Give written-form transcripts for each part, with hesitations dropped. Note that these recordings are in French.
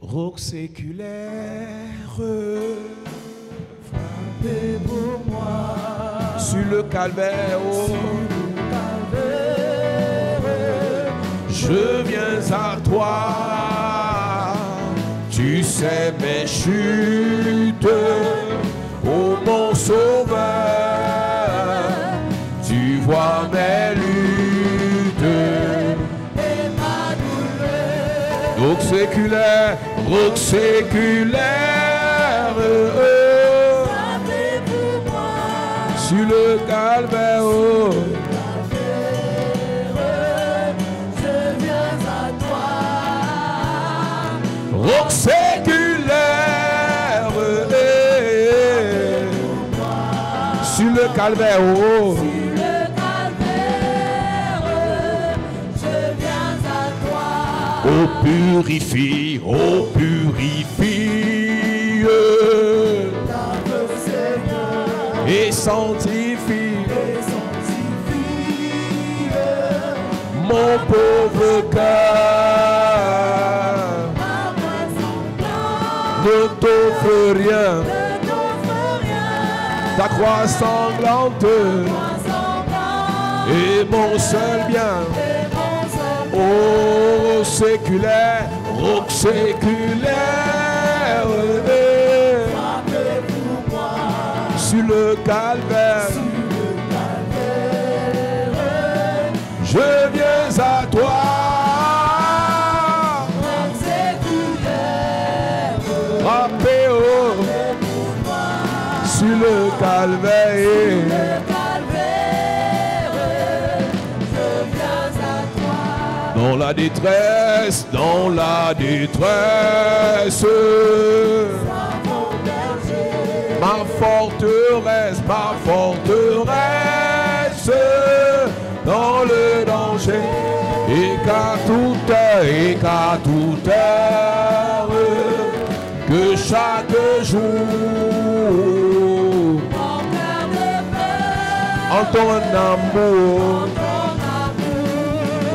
Roc séculaire, frappez pour moi. Sur le calvaire, oh. Je viens à toi. Tu sais mes chutes, oh mon sauveur. Tu vois mes luttes et ma douleur. Roc séculaire, roc séculaire, frappez pour moi. sur le calvaire, oh. Je viens à toi. Roc séculaire, sur le calvaire, oh. Sur le calvaire, je viens à toi. Oh purifie, oh purifie, Lave, Seigneur, et sanctifie et sanctifie mon pauvre cœur. ma voix sanglante. Ne t'offre rien, Ne t'offre rien. ta croix sanglante Voix sanglante. est mon seul bien. Et mon seul Oh séculaire, roc séculaire, frappez pour moi. sur le calvaire, je viens à toi. Frappez, oh, sur le calvaire. Dans la détresse, dans la détresse, ma forteresse, dans le danger, et qu'à toute heure, que chaque jour, en ton amour,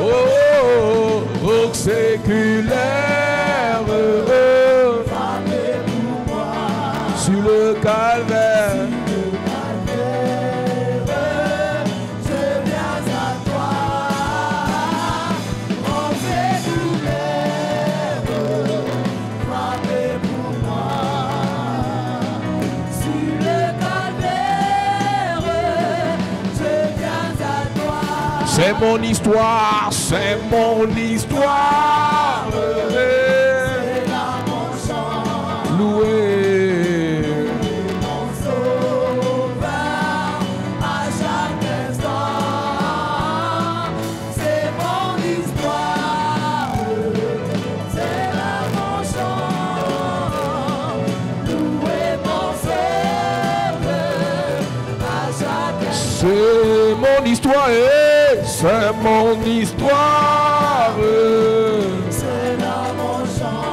oh, roc séculaire, sur le calvaire, je viens à toi. Oh séculaire, frappez pour moi. Sur le calvaire, je viens à toi. c'est mon histoire, c'est mon histoire, C'est là mon chant, loué. mon sauveur, à chaque instant. C'est mon histoire, c'est là mon chant. Louer mon sauveur, à chaque instant. C'est mon histoire, c'est mon histoire. C'est là mon chant.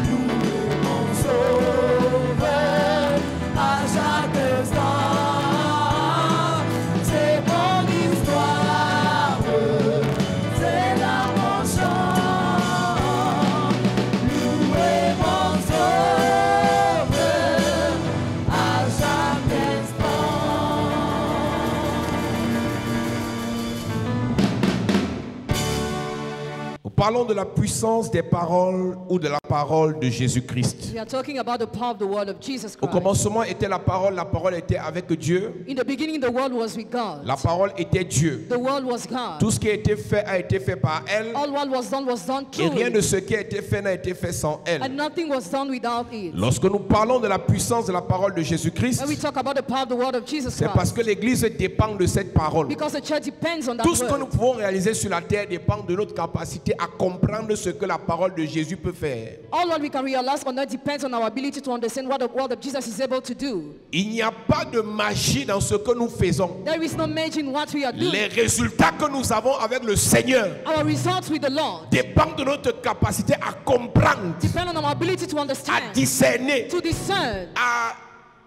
Louer mon sauveur, à chaque instant. C'est mon histoire, c'est là mon chant. Louer mon sauveur, à chaque instant. Nous parlons de la puissance des paroles ou de la parole de Jésus-Christ. We are talking about the power of the word of Jesus Au Christ. commencement était la parole était avec Dieu. In the beginning, the word was with God. La parole était Dieu. The word was God. Tout ce qui a été fait par elle. All what was done Et through rien de it, ce qui a été fait n'a été fait sans elle. and nothing was done without it. Lorsque nous parlons de la puissance de la parole de Jésus-Christ, When we talk about the power of the word of Jesus c'est parce Christ, que l'Église dépend de cette parole. because the church depends on that Tout ce que nous word. pouvons réaliser sur la terre dépend de notre capacité à comprendre ce que la parole de Jésus peut faire. All what we can realize on earth depends on our ability to understand what the word of Jesus is able to do. Il n'y a pas de magie dans ce que nous faisons. There is no magic in what we are doing. Les résultats que nous avons avec le Seigneur Our results with the Lord dépendent de notre capacité à comprendre, depend on our ability to à understand, discerner, to discern, à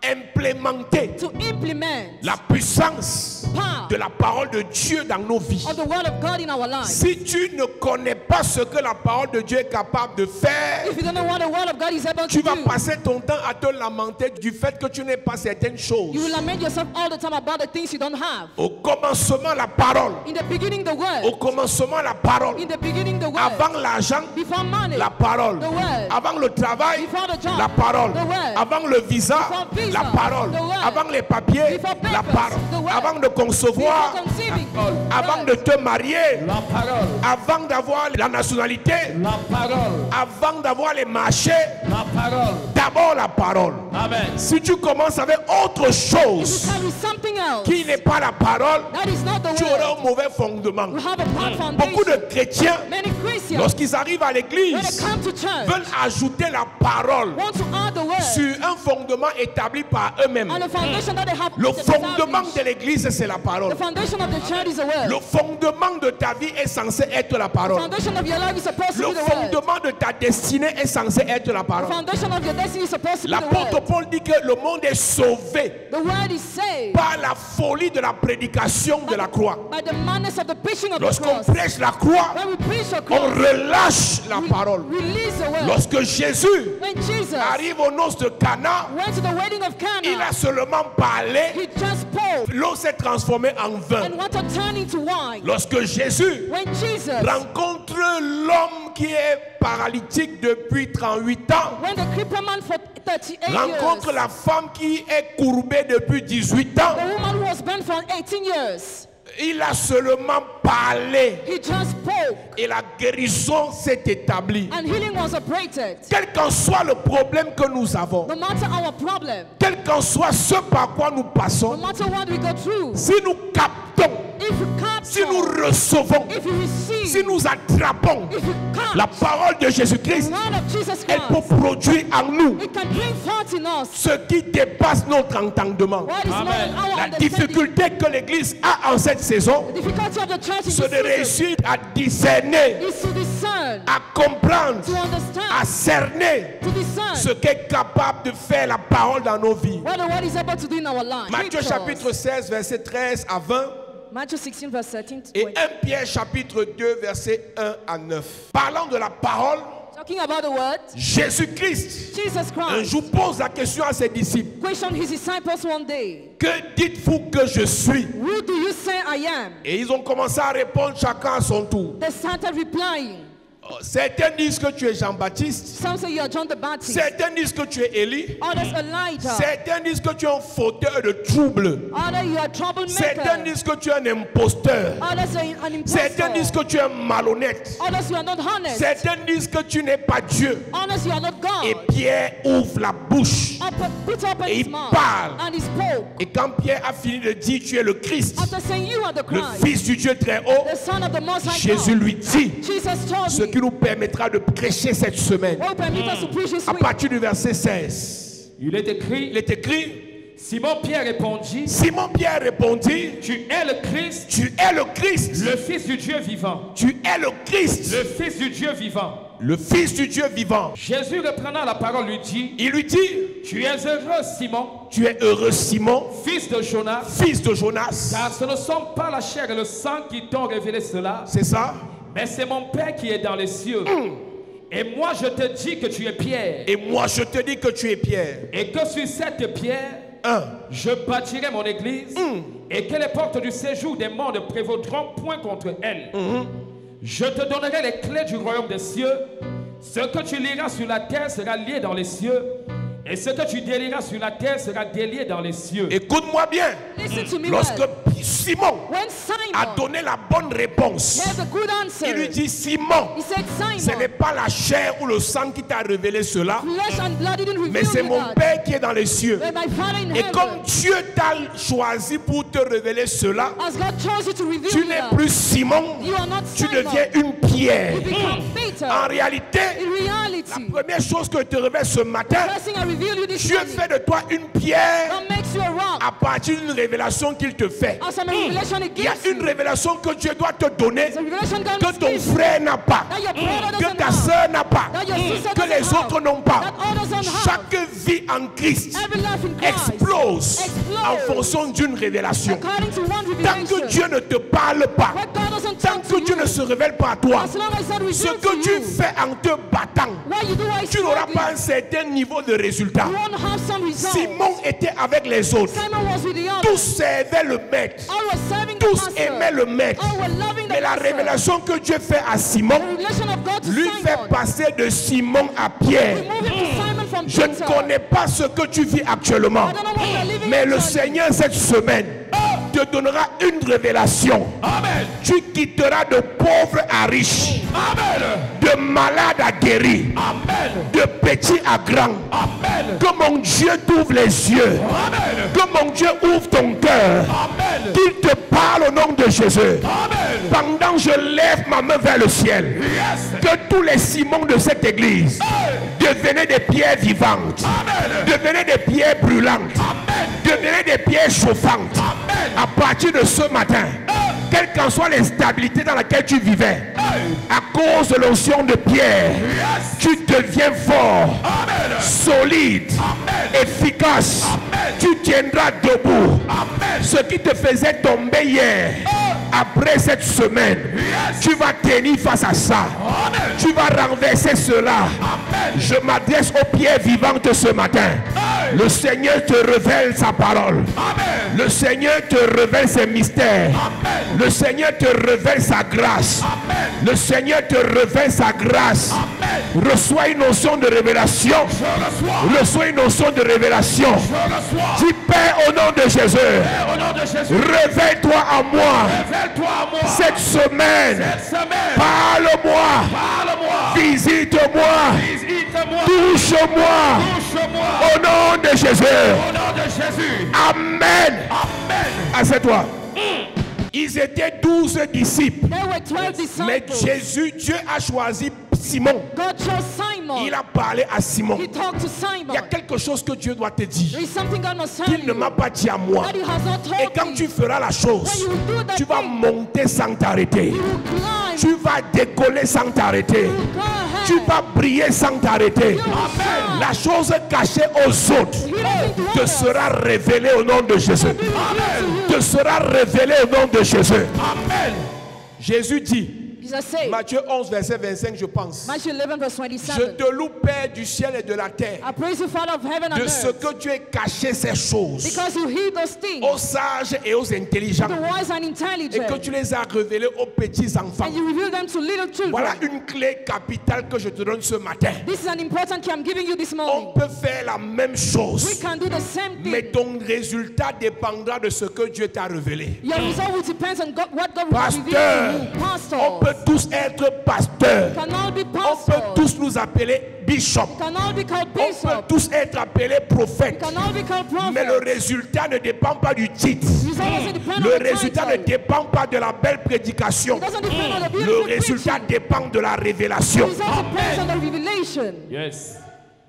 implémenter to implement la puissance power de la parole de Dieu dans nos vies. of the word of God in our lives. Si tu ne connais pas ce que la parole de Dieu est capable de faire, If you don't know what the word of God is able tu to vas do, passer ton temps à te lamenter du fait que tu n'aies pas certaines choses. you will lament yourself all the time about the things you don't have. Au commencement, la parole. In the beginning, the Au word. commencement, la parole. In the beginning, the word. Avant l'argent, Before money, la parole. the word. Avant le travail, Before the job, la parole. the word. Avant le visa, Before visa, la parole. the word. Avant les papiers, Before la papers, parole. the word. Avant de concevoir, Before conceiving, avant word. de te marier, La parole. avant d'avoir la nationalité, La parole. avant d'avoir les marchés, La parole. d'abord la parole. Amen. Si tu commences avec autre If you chose carry something else, qui n'est pas la parole, that is not the tu word. auras un mauvais fondement. You have a bad Beaucoup foundation. de chrétiens, Many Christians, lorsqu'ils arrivent à when they l'église, come to church, veulent ajouter la parole want to add the word sur un fondement établi par eux-mêmes. on the foundation that they have Le fondement established. de l'église, c'est la parole. The foundation of the church is the word. Le fondement de ta vie est censé être la The parole. foundation of your life is supposed to Le be the word. fondement de ta destinée est censé être la The parole. foundation of your destiny is supposed to be the L'apôtre word. Paul dit que le monde est sauvé The word is saved par la folie de la prédication de la croix. by the madness of the preaching of the Lorsqu'on cross. prêche la croix, When we preach the on cross, relâche la parole. release the word. Lorsque Jésus When Jesus arrive aux noces de Cana, went to the wedding of il a Cana, seulement parlé, he just spoke l'eau s'est transformée en vin. and water turned into wine. Lorsque Jésus When Jesus, rencontre l'homme qui est paralytique depuis 38 ans, when the crippled man for 38 rencontre years, la femme qui est courbée depuis 18 ans, the woman who was bent for 18 years, il a seulement parlé he just spoke et la guérison s'est établie. and healing was operated. Quel qu'en soit le problème que nous avons, No matter our problem, quel qu'en soit ce par quoi nous no passons, matter what we go through, si nous captons, if you si nous capture, recevons, if you receive, si nous attrapons if you catch la parole de the Jésus-Christ, word of Jesus elle peut Christ, produire en nous it can bring forth in us ce qui dépasse notre entendement. what is not Amen. in our La understanding. difficulté que l'Église a en cette saison, The difficulty of the church in c'est de this season réussir à discerner, is to discern, à comprendre, to à understand, cerner to discern ce qu'est capable de faire la parole dans nos vies. what the word is able to do in our lives. Matthieu chapitre 16, verset 13 à 20 Matthew 16, verse 13 to et 20. 1 Pierre chapitre 2, verset 1 à 9. Parlant de la parole, Talking about the word, Jésus-Christ Jesus un Christ jour pose la question à ses disciples. questioned his disciples one day, Que dites-vous que je suis? who do you say I am? Et ils ont commencé à répondre chacun à son tour. They started replying. Certains disent que tu es Jean-Baptiste. Some say you are John the Baptist. Certains disent que tu es Élie. Others Elijah. Certains disent que tu es un fauteur de troubles. Others you are troublemaker. Certains disent que tu es un imposteur. Others say an Certains disent impostor. que tu es malhonnête. Others you are not honest. Certains disent que tu n'es pas Dieu. Others you are not Et God. Pierre ouvre la bouche. Put open Et his il mouth parle. and he spoke. Et quand Pierre a fini de dire tu es le Christ, After saying you are the le Christ, Fils du Dieu très haut, the Son of the Most High Jésus God, lui dit Jesus told ce me, qui nous permettra de prêcher cette semaine. what will permit us to preach this À week. partir du verset 16, Il est écrit, il est écrit, Simon Pierre répondit, Simon Pierre répondit, tu es le Christ, tu es le Christ, le Fils du Dieu vivant. tu es le Christ, Le Fils du Dieu vivant. le Fils du Dieu vivant. Jésus reprenant la parole lui dit, Il lui dit, tu es heureux Simon, tu es heureux Simon, fils de Jonas, fils de Jonas. car ce ne sont pas la chair et le sang qui t'ont révélé cela, C'est ça? mais c'est mon Père qui est dans les cieux. Et moi je te dis que tu es Pierre, Et moi je te dis que tu es Pierre. et que sur cette pierre, 1. je bâtirai mon église, et que les portes du séjour des morts ne prévaudront point contre elle. Je te donnerai les clés du royaume des cieux. Ce que tu liras sur la terre sera lié dans les cieux, et ce que tu délieras sur la terre sera délié dans les cieux. Écoute-moi bien. Listen to me Lorsque well. Simon When a Simon donné la bonne réponse, gave a good answer, il lui dit, Simon, he said, ce n'est Simon, pas la chair ou le sang qui t'a révélé cela, flesh and blood didn't mais reveal c'est you mon that, Père qui est dans les cieux. but my Father in Et comme heaven. Dieu t'a choisi pour te révéler cela, As God chose you to reveal tu you n'es that, plus Simon, you are not tu Simon. deviens une pierre. You become Peter. En réalité, In la reality, première chose que je te révèle ce matin, first thing I reveal reveal you this Dieu morning. fait de toi une pierre God makes you a rock. à partir d'une révélation qu'il te fait. As a revelation it Il y a gives you. une révélation que Dieu doit te donner It's a revelation God que must ton give you. frère n'a pas, That your brother que doesn't ta have. soeur n'a pas, That your sister que les doesn't autres have. n'ont pas. That others don't have. Chaque vie en Christ Every life in Christ explose en explodes fonction d'une révélation. according to one Tant revelation. que Dieu ne te parle pas, What God doesn't tant talk que to Dieu you, ne se révèle pas à toi, as long as God ce reveals que to tu you, fais en te battant, what you do while tu n'auras struggling, pas un certain niveau de résultat. you won't have some results. Simon était avec les autres. Simon was with the Tous others. servaient le maître. All were serving the Tous pastor. aimaient le maître. All were loving the Mais la pastor. révélation que Dieu fait à Simon The revelation of God to lui fait Simon. passer de Simon à Pierre. Remove him to Simon from Je ne Peter. connais pas ce que tu vis actuellement, I don't know what you're living mais le actually. Seigneur cette semaine te donnera une révélation. Amen. Tu quitteras de pauvre à riche, Amen. de malade à guéri, Amen. de petit à grand. Amen. Que mon Dieu t'ouvre les yeux, Amen. que mon Dieu ouvre ton cœur, Amen. qu'il te parle au nom de Jésus. Amen. Pendant que je lève ma main vers le ciel, Yes. que tous les Simons de cette église devenaient des pierres vivantes, Amen. devenaient des pierres brûlantes, Amen. devenaient des pierres chauffantes. Amen. À partir de ce matin, quelle qu'en soit l'instabilité dans laquelle tu vivais, à cause de l'onction de Pierre, Yes. tu deviens fort, Amen. solide, Amen. efficace. Amen. Tu tiendras debout. Amen. Ce qui te faisait tomber hier, après cette semaine, Yes. tu vas tenir face à ça. Amen. Tu vas renverser cela. Amen. Je m'adresse aux pierres vivantes ce matin. Le Seigneur te révèle sa parole. Amen. Le Seigneur te révèle ses mystères. Amen. Le Seigneur te révèle sa grâce. Amen. Le Seigneur te révèle sa grâce. Amen. Reçois une notion de révélation. Je reçois. Reçois une notion de révélation. Je reçois. Dis Père au nom de Jésus. Père, au nom de Jésus. Révèle-toi à moi. Révèle-toi à moi. Cette semaine. Cette semaine. Parle-moi. Parle-moi. Visite-moi. Visite-moi. Touche-moi. Touche-moi. Au nom de Jésus. Au nom de Jésus. Amen. Amen. Assieds-toi. Ils étaient 12 disciples. There were 12 Mais disciples. Jésus, Dieu a choisi Simon. God chose Simon. Il a parlé à Simon. He talked to Il y a Simon. quelque chose que Dieu doit te dire. There is something God must tell Qu'il ne you m'a pas dit à moi. that he has not Et told quand me. tu feras la chose, When you will do that tu vas thing, monter sans t'arrêter. you will climb. Tu vas décoller sans t'arrêter. You will go ahead. Tu vas briller sans t'arrêter. You will shine. La chose cachée aux autres He doesn't do te others. sera révélée au nom de Jésus. Be revealed to Te you. sera révélée au nom de Jésus. Amen. Jésus dit, Jesus said, Matthieu 11, verset 25, je pense. Matthew 11 verse Je 27. te loue, Père du ciel et de la terre, I praise you, Father of heaven and de ce earth, que tu aies caché ces choses because you heed those things, aux sages et aux intelligents, the wise and et que intelligent, tu les as révélées aux petits enfants. and you reveal them to little children. Voilà une clé capitale que je te donne ce matin. This is an important key I'm giving you this On morning. peut faire la même We chose, can do the same mais thing. ton résultat dépendra de ce que Dieu t'a révélé. Your result will depend on God, what God will reveal Pasteur, to you. Pastor, on peut tous être pasteurs. can all be On peut pastors. tous nous appeler bishop. Can all be called On peut bishop. tous être appelés prophètes. Can all be called Mais le prophet. résultat ne dépend pas du titre. Result doesn't depend on Le the résultat ne title. dépend pas de la belle prédication. It doesn't depend on the Le beautiful résultat preaching. dépend de la révélation. Result depends on the revelation. Yes.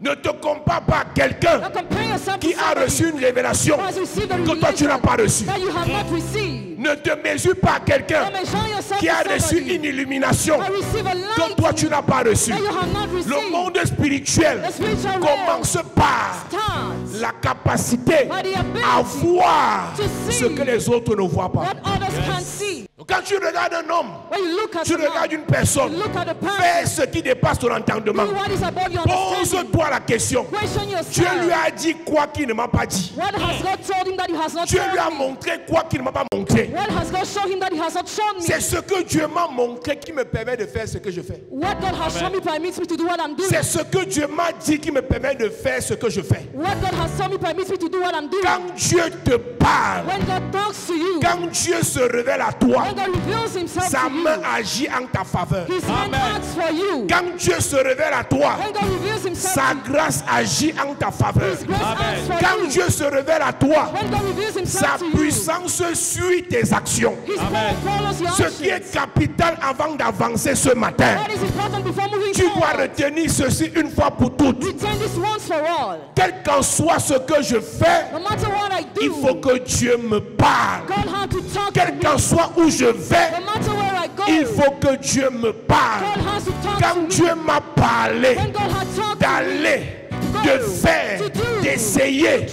Ne te compare pas à quelqu'un Now compare yourself to qui a somebody reçu une révélation who has received a que toi tu n'as pas reçue. that you have not received. Ne te mesure pas à quelqu'un Now measure yourself qui a to reçu somebody une illumination who receive a que light toi tu n'as pas reçue. that you have not Le received. monde spirituel The spiritual realm commence par starts la capacité by the ability à voir to see ce que les autres ne voient pas. what others can see. Quand tu regardes un homme, When you look at tu a man, regardes une personne, you look at a fais person, ce qui dépasse ton entendement. do what is above your understanding. Pose-toi la question. Question Dieu lui yourself. a dit quoi qu'il ne m'a pas dit. What has God told him that he has not Dieu told lui a me? montré quoi qu'il ne m'a pas montré. What has God shown him that he has not shown me? C'est ce que Dieu m'a montré qui me permet de faire ce que je fais. What God has shown me permits me to do what I'm doing. C'est ce que Dieu m'a dit qui me permet de faire ce que je fais. What God has shown me permits me to do what I'm doing. Quand Dieu te parle, When God talks to you, quand Dieu se révèle à toi, when God reveals himself sa to main you, agit en ta faveur. his hand acts for you. Quand Dieu se révèle à toi, When God reveals himself sa to you, grâce agit en ta faveur. his grace acts for Quand you. Dieu se révèle à toi, When God reveals sa himself to you, puissance suit tes actions. his power follows your Ce qui est actions. capital avant d'avancer ce matin, What is important before moving tu dois forward? retenir ceci une fois pour toutes. Retain this once for all. Quel qu'en soit ce que je fais, No matter what I do, il faut que Dieu me parle. God has to talk to Quel me. qu'en soit où je vais, No matter where I go, il faut que Dieu me parle. God has to talk Quand to me. Dieu m'a parlé When God has talked to me, d'aller, de faire, d'essayer,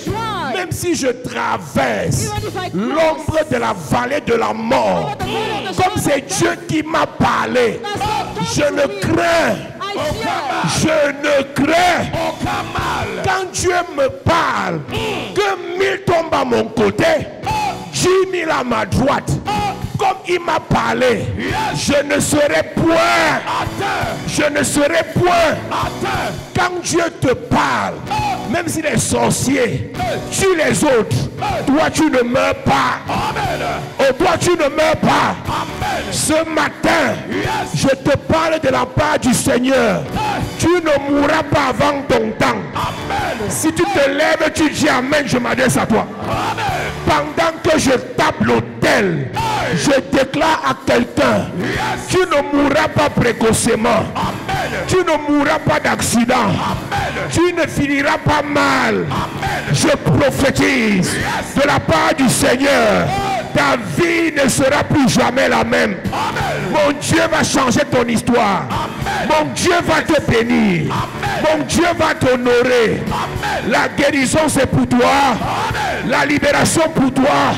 même si je traverse l'ombre de la vallée de la mort, comme c'est Dieu qui m'a parlé, je ne crains, I fear. je ne crains. Quand Dieu me parle, que 1000 tombent à mon côté, 10 000 à ma droite, comme il m'a parlé, je ne serai point. Je ne serai point. Quand Dieu te parle, même si les sorciers tuent les autres, toi tu ne meurs pas. Oh, toi tu ne meurs pas. Ce matin, je te parle de la part du Seigneur. Tu ne mourras pas avant ton temps. Si tu te lèves, tu dis Amen, je m'adresse à toi. Pendant que je tape l'autel, je déclare à quelqu'un, tu ne mourras pas précocement. Tu ne mourras pas d'accident. Tu ne finiras pas mal. Je prophétise de la part du Seigneur. Ta vie ne sera plus jamais la même. Mon Dieu va changer ton histoire. Mon Dieu va te bénir. Mon Dieu va t'honorer. La guérison c'est pour toi. La libération pour toi.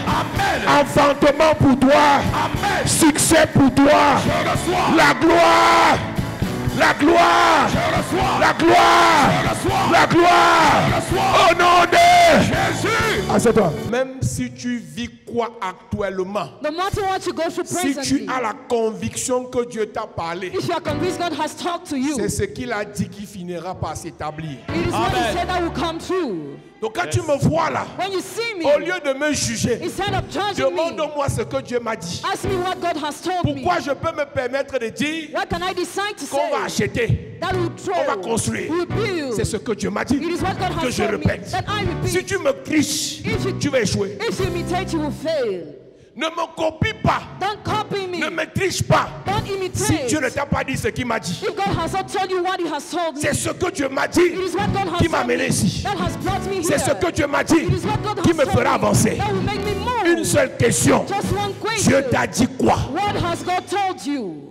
Enfantement pour toi. Succès pour toi. La gloire. La gloire, la gloire, la gloire, au nom de Jésus. Assieds-toi. Même si tu vis quoi actuellement, No matter what you go through si presently, tu as la conviction que Dieu t'a parlé, if you are convinced God has talked to you, c'est ce qu'il a dit qui finira par s'établir. it is what he said that will come true. Donc quand tu me vois là, When you see me, au lieu de me juger, instead of judging me, demande-moi ce que Dieu m'a dit. ask me what God has told me. Pourquoi je peux me permettre de dire What can I decide to qu'on va say acheter, that will on va throw, construire? will build? C'est ce que Dieu m'a dit, It is what God que has je told me répète. that I repeat. Si tu me triches, If you- tu vas échouer. If you imitate, you will fail. Ne me copie pas, Don't copy me. ne me triche pas. Don't Si imitate. Dieu ne t'a pas dit ce qu'il m'a dit, If God has not told you what he has told me, c'est ce que Dieu m'a dit it is what God has qui m'a told me amené ici. that has brought me here. C'est ce que Dieu m'a dit It is what God qui has me told fera me avancer. that will make me move. Une seule question. Just one Dieu question. t'a dit quoi? What has God told you?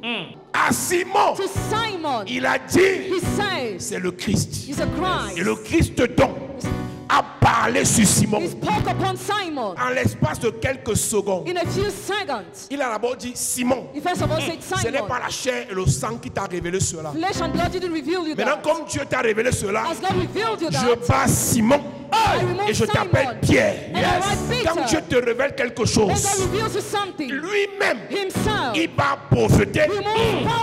À Simon, To Simon, il a dit, he says, c'est le Christ. he's a Christ. Et le Christ donc a parlé sur Simon. He spoke upon Simon En l'espace de quelques secondes, in a few seconds. il a d'abord dit, Simon, He first of all said, ce n'est Simon, pas la chair et le sang qui t'a révélé cela. flesh and blood didn't reveal you Maintenant, that. comme Dieu t'a révélé cela, As God revealed you je that, bats Simon I remove et je t'appelle Simon. Pierre. And I write Quand Dieu Peter. te révèle quelque When chose, God reveals you something, lui-même, himself, il bat pauvreté, remove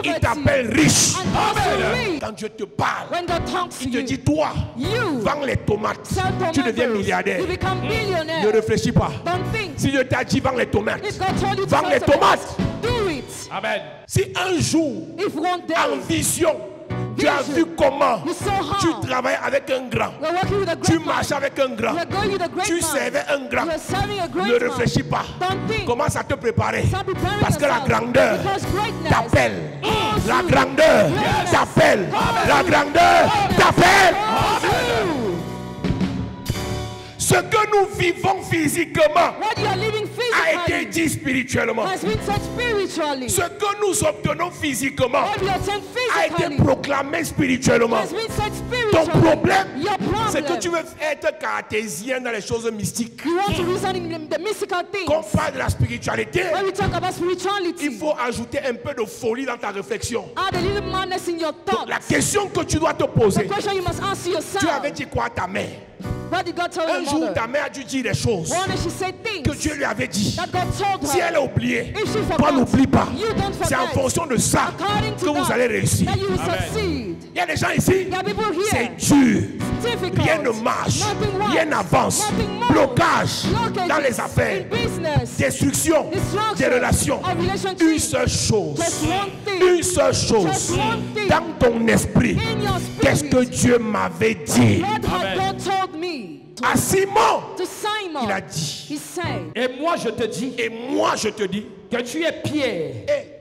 il poverty t'appelle riche. and also rich. Quand Dieu te parle, When God talks to il te you, dit, toi, you vends les tomates, sell tu deviens tomatoes, milliardaire. you become Ne billionaire. réfléchis pas. Don't think. Si Dieu t'a dit, vends les tomates, If God told you to vends sell les tomates. tomatoes, do it. Amen. Si un jour, If one day en vision, tu as Vision. vu comment you saw how tu travailles avec un grand, you're working with a tu great man, marches avec un grand, you're going with a great tu man, servais un grand. you're serving a great Ne man. réfléchis pas. Don't think. Commence à te préparer. Start preparing Parce que la yourself. grandeur Because greatness t'appelle. calls La you. grandeur Greatness t'appelle. calls La you. grandeur Greatness t'appelle. calls you. Ce que nous vivons physiquement What you are living a été physically dit spirituellement. has been said spiritually. Ce que nous obtenons physiquement What you attain a été physically proclamé spirituellement. has been said Ton spiritually. problème, Your c'est que problem, tu veux être cartésien dans les choses mystiques. you want to reason in the mystical things. Quand on parle de la spiritualité, When we talk about spirituality, il faut ajouter un peu de folie dans ta réflexion. add a little madness in your thoughts. La question que tu dois te The poser, question you must ask tu avais yourself, dit quoi à ta mère? What did God tell Un your jour, mother? ta mère a dû dire des choses One day she said que things Dieu lui avait dit. that God told Si elle her. a oublié, If she toi forgot, n'oublie pas. you don't C'est en forget. fonction de ça According que to vous that, allez réussir. that you will succeed. Il y a des gens ici, There are people c'est here. dur. Difficult. Rien ne marche, Nothing works. rien n'avance. Nothing moves. Blocage Blockages dans les affaires, in business. destruction Destruction des relations. of relationships. Une seule chose, Just one thing. une seule Just chose one thing. dans ton esprit. In your spirit. Qu'est-ce que Dieu m'avait dit? What had Amen. God told me? À Simon, To Simon. il a dit. He said, Et moi je te dis Et moi je te dis, que tu es Pierre.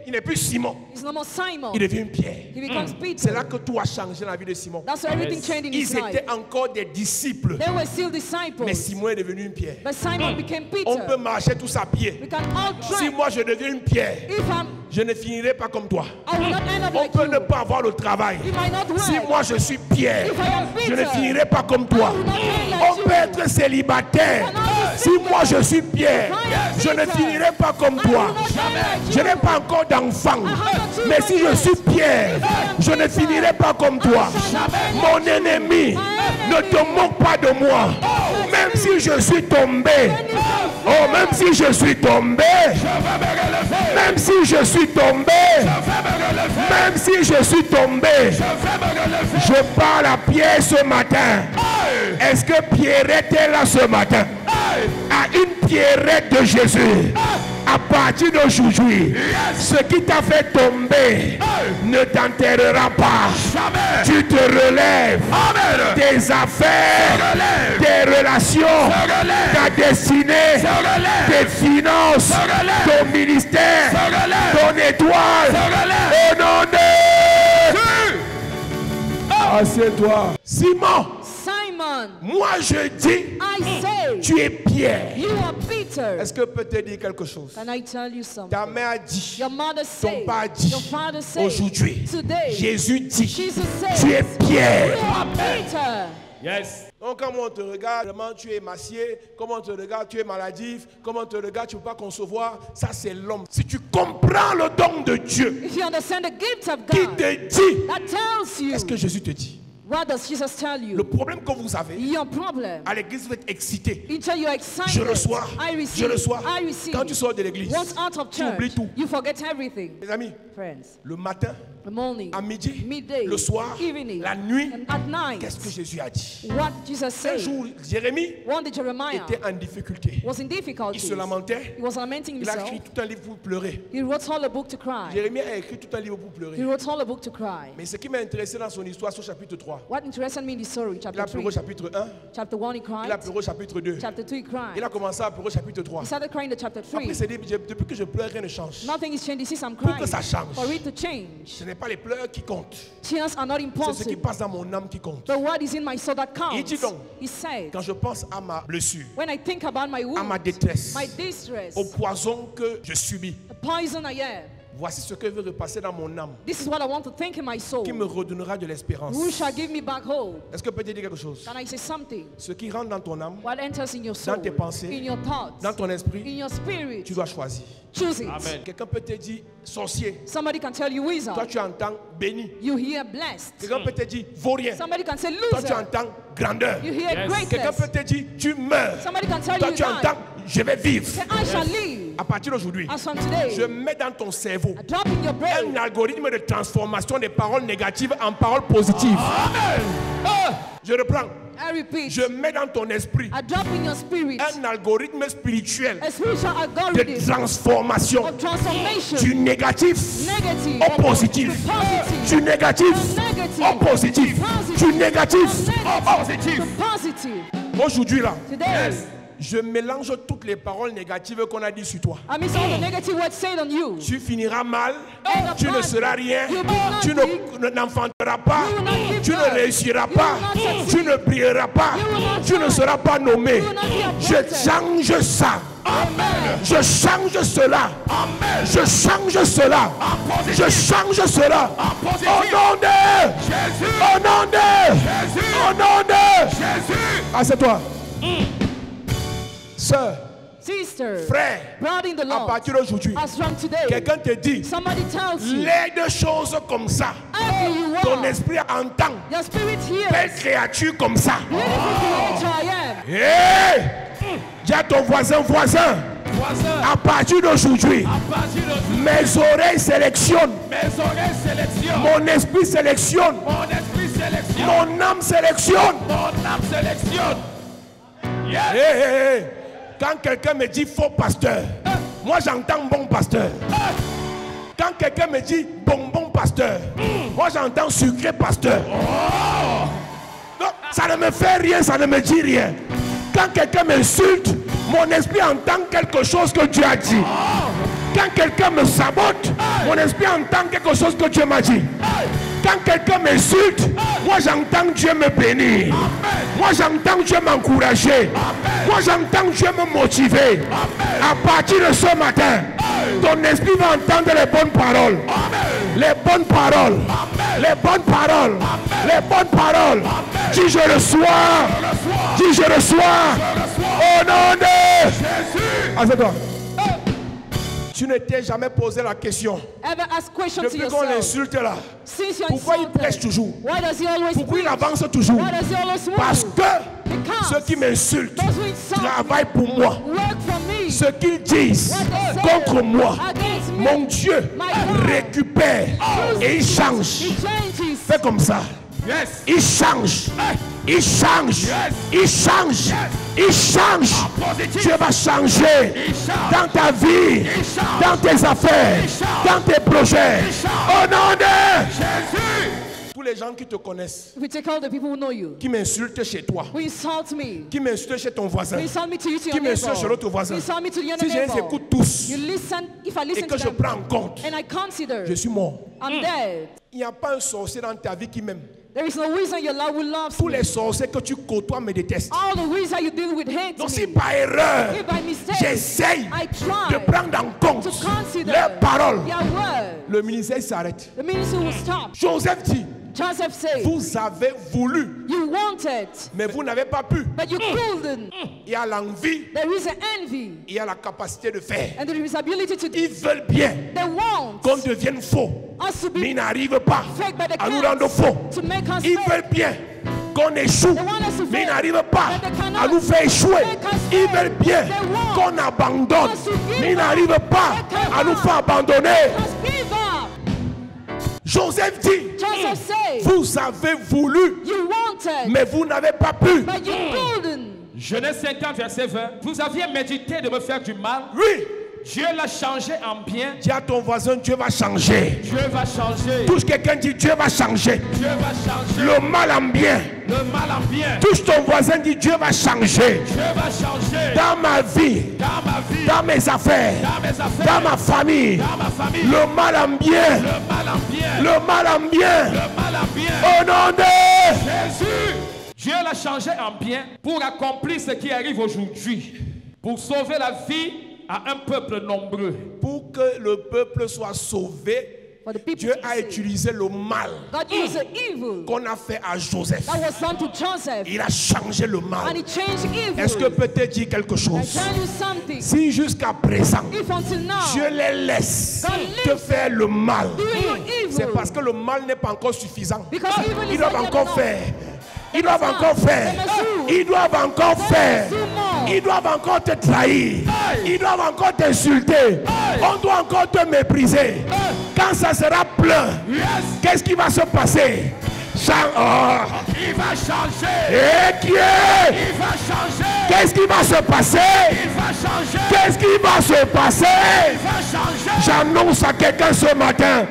il n'est plus Simon, it's no more Simon. il devient Pierre. He becomes C'est Peter. là que tout a changé dans la vie de Simon. That's why everything changed in his Ils life. étaient encore des disciples, They were still mais disciples. Simon est devenu une pierre. But Simon became On peut Peter. marcher tous à pied. We can all Si drink. moi je deviens une pierre, If je ne finirai pas comme toi. I will not end up On like peut ne you. pas avoir le travail. You might not Si work. moi je suis Pierre, If I am je ne Peter, finirai pas comme toi. I will not end like On you. peut être célibataire. You cannot be Si single. moi je suis Pierre, If I am je ne Peter, finirai pas comme I toi. will not end like Je you. n'ai pas encore d'enfant. I have not Mais si je children suis Pierre, If I am je ne Peter, finirai pas comme toi. I shall not end Mon like you. ennemi, My ne te enemy. moque pas de moi. Même si je suis tombé. When you Oh, même si je suis tombé. Même si je suis tombé. Même si je suis tombé. Je parle à Pierre ce matin. Est-ce que Pierrette est là ce matin? À une Pierrette de Jésus. À partir d'aujourd'hui, ce qui t'a fait tomber ne t'enterrera pas. Tu te relèves. Tes affaires, tes relations, ta destinée, tes finances, ton ministère, ton étoile. Au nom de... Assieds-toi. Simon, Simon, moi je dis, I say, tu es Pierre. you are Peter. Est-ce que peut te dire quelque chose? Can I tell you something? Ta mère a dit, Your mother ton said, père a dit, your father said, aujourd'hui, today, Jésus dit, Jesus said, tu es Pierre. you are Peter. Yes. Donc, comment on te regarde, vraiment tu es émacié, comment on te regarde, tu es maladif, comment on te regarde, tu ne peux pas concevoir, ça c'est l'homme. Si tu comprends le don de Dieu If you understand the gift of qui God, te dit, that tells you, qu'est-ce que Jésus te dit? what does Jesus tell Le you? problème que vous avez Your problem. à l'église, vous êtes excité. Until you're excited, Je reçois, I receive, je reçois. I receive. Quand tu sors de l'église, Once out of tu oublies church, tout. you forget everything. Mes amis, Friends, le matin, the morning, à midi, midday, le soir, evening, la nuit, and at night, qu'est-ce que Jésus a dit? what Jesus Un said. jour, Jérémie One day Jeremiah était en difficulté. was in Il difficulties. se lamentait. He was lamenting Il a himself. écrit tout un livre pour pleurer. He wrote all a book to cry. Jérémie a écrit tout un livre pour He pleurer. wrote all a book to cry. Mais ce qui m'a intéressé dans son histoire, c'est au chapitre 3. What interested me in this story, Il a chapter pleuré au 3. chapitre 1, Chapter 1 he il a cried. pleuré au chapitre 2. Chapter 2 he Il cried. a commencé à pleurer au chapitre 3. He started crying in chapter Après, 3. il s'est dit, depuis que je pleure, rien ne change. Nothing is changing since I'm Pour crying. que ça change. For it to change. Ce n'est pas les pleurs qui comptent. Tears are not C'est ce qui important. passe dans mon âme qui compte. But what is in my soul that Il dit counts. donc, He said, quand je pense à ma blessure, when I think about my à wound, ma détresse, my distress, au poison que je subis, the poison I am, voici ce que veut repasser dans mon âme, this is what I want to think in my soul. qui me redonnera de l'espérance. Who shall give me back hope? Est-ce que peut-être dire quelque chose? Can I say something? Ce qui rentre dans ton âme, What enters in your soul, tes pensées, in your thoughts, dans ton in esprit, your spirit, tu dois choisir. choose it. Amen. Quelqu'un peut te dire sorcier. Somebody can tell you wizard. Toi, tu entends béni. You hear blessed. Quelqu'un peut te dire vaurien. Somebody can say Toi, tu loser. entends grandeur. You hear Yes. Quelqu'un greatness. peut te dire tu meurs. Somebody can tell Toi, you tu entends je vais vivre. say I shall live. À partir d'aujourd'hui, As from today, je mets dans ton cerveau I drop in your brain un algorithme de transformation des paroles négatives en paroles positives. Je reprends. I repeat, Je mets dans ton esprit I drop in your spirit un algorithme spirituel a spiritual de algorithm transformation of transformation, du négatif negative au positif, to positive, du négatif from negative au positif, positive, du négatif from au negative positif. to positive. Aujourd'hui là, Today, je mélange toutes les paroles négatives qu'on a dit sur toi. I miss all the negative words said on you. Tu finiras mal, End up tu ne bad. seras rien, You will not tu be. n'enfanteras pas, You will not give tu ne birth. réussiras You pas, will not tu succeed. ne brilleras pas, You will not tu ne shine. seras pas nommé. You will not be Je appointed. change ça. Amen. Je change cela. Je change cela. Je change cela. Au nom de Jésus. Au nom de Jésus. Au nom de Jésus. Assieds-toi. Sœur, Sister, frère, brother in the à Lord, partir d'aujourd'hui, as from today, quelqu'un te dit, somebody tells you, les deux choses comme ça, ugly you ton are, esprit entend, your spirit hears, belle créature comme ça. beautiful creator I am. Hey! Dis à ton voisin, Voisin, à partir d'aujourd'hui, à partir de mes oreilles sélectionnent, mes oreilles sélectionnent, mon esprit sélectionne, mon esprit sélectionne, mon âme sélectionne. mon âme sélectionne. Yes. Hey, hey, hey. Quand quelqu'un me dit faux pasteur, moi j'entends bon pasteur. Quand quelqu'un me dit bonbon pasteur, moi j'entends sucré pasteur. Non, ça ne me fait rien, ça ne me dit rien. Quand quelqu'un m'insulte, mon esprit entend quelque chose que Dieu a dit. Quand quelqu'un me sabote, mon esprit entend quelque chose que Dieu m'a dit. Quand quelqu'un m'insulte, moi j'entends Dieu me bénir. Moi j'entends Dieu m'encourager. Moi j'entends Dieu me motiver. À partir de ce matin, ton esprit va entendre les bonnes paroles. Les bonnes paroles. Les bonnes paroles. Les bonnes paroles. Dis je reçois. Dis je reçois. Au nom de Jésus. Assieds-toi. Tu ne t'es jamais posé la question. Ever ask question to Depuis qu'on yourself, l'insulte là, since you're pourquoi il prêche insulted, toujours? why does he always Pourquoi il preach? avance toujours? Why does he always move? Parce que Because ceux qui m'insultent those who insult me travaillent pour moi. work for me. Ce qu'ils disent What they say contre moi, against me, mon Dieu my God récupère et il change. he changes. Fais comme ça. Yes. Il change. Il change. Il change. Il change. Dieu va changer dans ta vie, dans tes affaires, dans tes projets. Au nom de Jésus. tous les gens qui te connaissent, If we take all the people who know you, qui m'insultent chez toi, who insult me, qui m'insultent chez ton voisin, who insult me to you, to qui your m'insultent neighbor, chez l'autre voisin. who insult me to your Si je les neighbor, écoute tous you listen, if I et listen que to je them, prends en compte, and I consider je suis mort. I'm dead, Il n'y a pas un sorcier dans ta vie qui m'aime. there is no reason your love will love Tous me. les sorciers que tu côtoies me détestent. All the reason you deal with hate Donc me. si par erreur, If by mistake, j'essaye I try de prendre en compte to consider leurs paroles, your word, le ministère s'arrête. the ministry will stop. Joseph dit, Joseph said, vous avez voulu, you wanted, mais vous n'avez pas pu. but you couldn't. Il y a l'envie, There is an envy, il y a la capacité de faire. and there is ability to do. Ils veulent bien They want qu'on devienne faux, us to mais ils be n'arrivent pas fake, but they à nous can't rendre faux. to make us Ils fake. veulent bien qu'on échoue, They want us to mais ils fail, n'arrivent pas but they cannot à nous faire échouer. make us Ils fail. veulent bien They want qu'on abandonne, us to give mais ils up. n'arrivent pas They cannot. à nous faire abandonner. Just give up. Joseph dit, Joseph said, vous avez voulu, you wanted, mais vous n'avez pas pu. but you couldn't. Genèse 50, verset 20. Vous aviez médité de me faire du mal. Oui, Dieu l'a changé en bien. dis à ton voisin, Dieu va changer. Dieu va changer. Touche quelqu'un, dit Dieu va changer. Dieu va changer. Le mal en bien. Le mal en bien. Touche ton voisin, dit Dieu va changer. Dieu va changer. Dans ma vie, Dans ma vie. dans mes affaires, Dans mes affaires. dans ma famille. Dans ma famille. Le mal en bien. Le mal en bien. Le mal en bien. Le mal en bien. Au nom de Jésus. Dieu l'a changé en bien pour accomplir ce qui arrive aujourd'hui. Pour sauver la vie à un peuple nombreux. Pour que le peuple soit sauvé, For the people Dieu to a see. utilisé le mal God used the evil qu'on a fait à Joseph. that was done to Joseph, Il a changé le mal. and he changed evil. Est-ce que peut-être dire quelque I chose? tell you something. Si jusqu'à présent, If until now, Dieu les laisse God te leaves faire le mal, doing your evil, c'est parce que le mal n'est pas encore suffisant. because evil Ils is doivent not yet encore enough. faire. Ils doivent encore faire. Ils doivent encore faire. Ils doivent encore te trahir. Ils doivent encore t'insulter. On doit encore te mépriser. Quand ça sera plein, qu'est-ce qui va se passer? Il va changer. Et qui est? Il va changer. Qu'est-ce qui va se passer? Il va changer. Qu'est-ce qui va se passer? Il va changer. J'annonce à quelqu'un ce matin,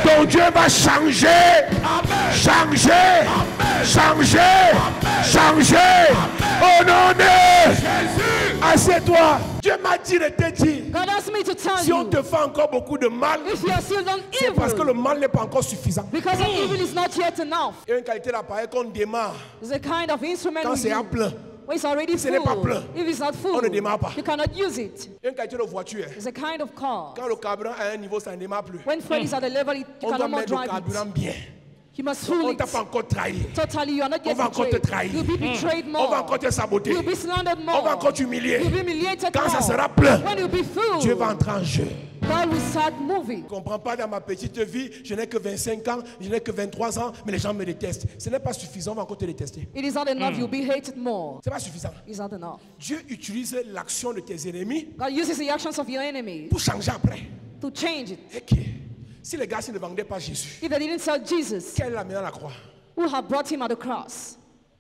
ton Dieu va changer, Amen. changer, Amen. changer, Amen. changer. Amen. Au nom de Jésus. assieds-toi. Dieu m'a dit de te dire, God asked me to tell si on you, te fait encore beaucoup de mal, if you are still done c'est parce que evil, le mal n'est pas encore suffisant. because the evil is not yet enough. Il y a une qualité d'appareil qu'on démarre It's a kind of instrument quand we c'est à use. plein. When it's already Ce n'est pas full, plein. if it's not full, On ne démarre pas. you cannot use it. Il y a une qualité de voiture. It's a kind of car. Quand le carburant est à un niveau, ça ne démarre plus. When fuel is at the level, you On doit cannot more mettre le drive carburant it. bien. You must On fool ne it. t'a pas encore trahi. Totally, you are not On yet va encore te betrayed. trahir. You'll be betrayed On va more. encore te saboter. You'll be slandered On va more. encore t'humilier. You'll be humiliated Quand ça more. sera plein, When you'll be full, Dieu va entrer en jeu. God will start moving. Je ne comprends pas dans ma petite vie, je n'ai que 25 ans, je n'ai que 23 ans, mais les gens me détestent. Ce n'est pas suffisant, on va encore te détester. It is not enough, you'll be hated more. Ce n'est pas suffisant. It's not enough. Dieu utilise l'action de tes ennemis God uses the actions of your enemies pour changer après. to change it. Ok. Si les gars ne vendaient pas Jésus, If they didn't sell Jesus, quelle est la meilleure à la croix? who have brought him at the cross?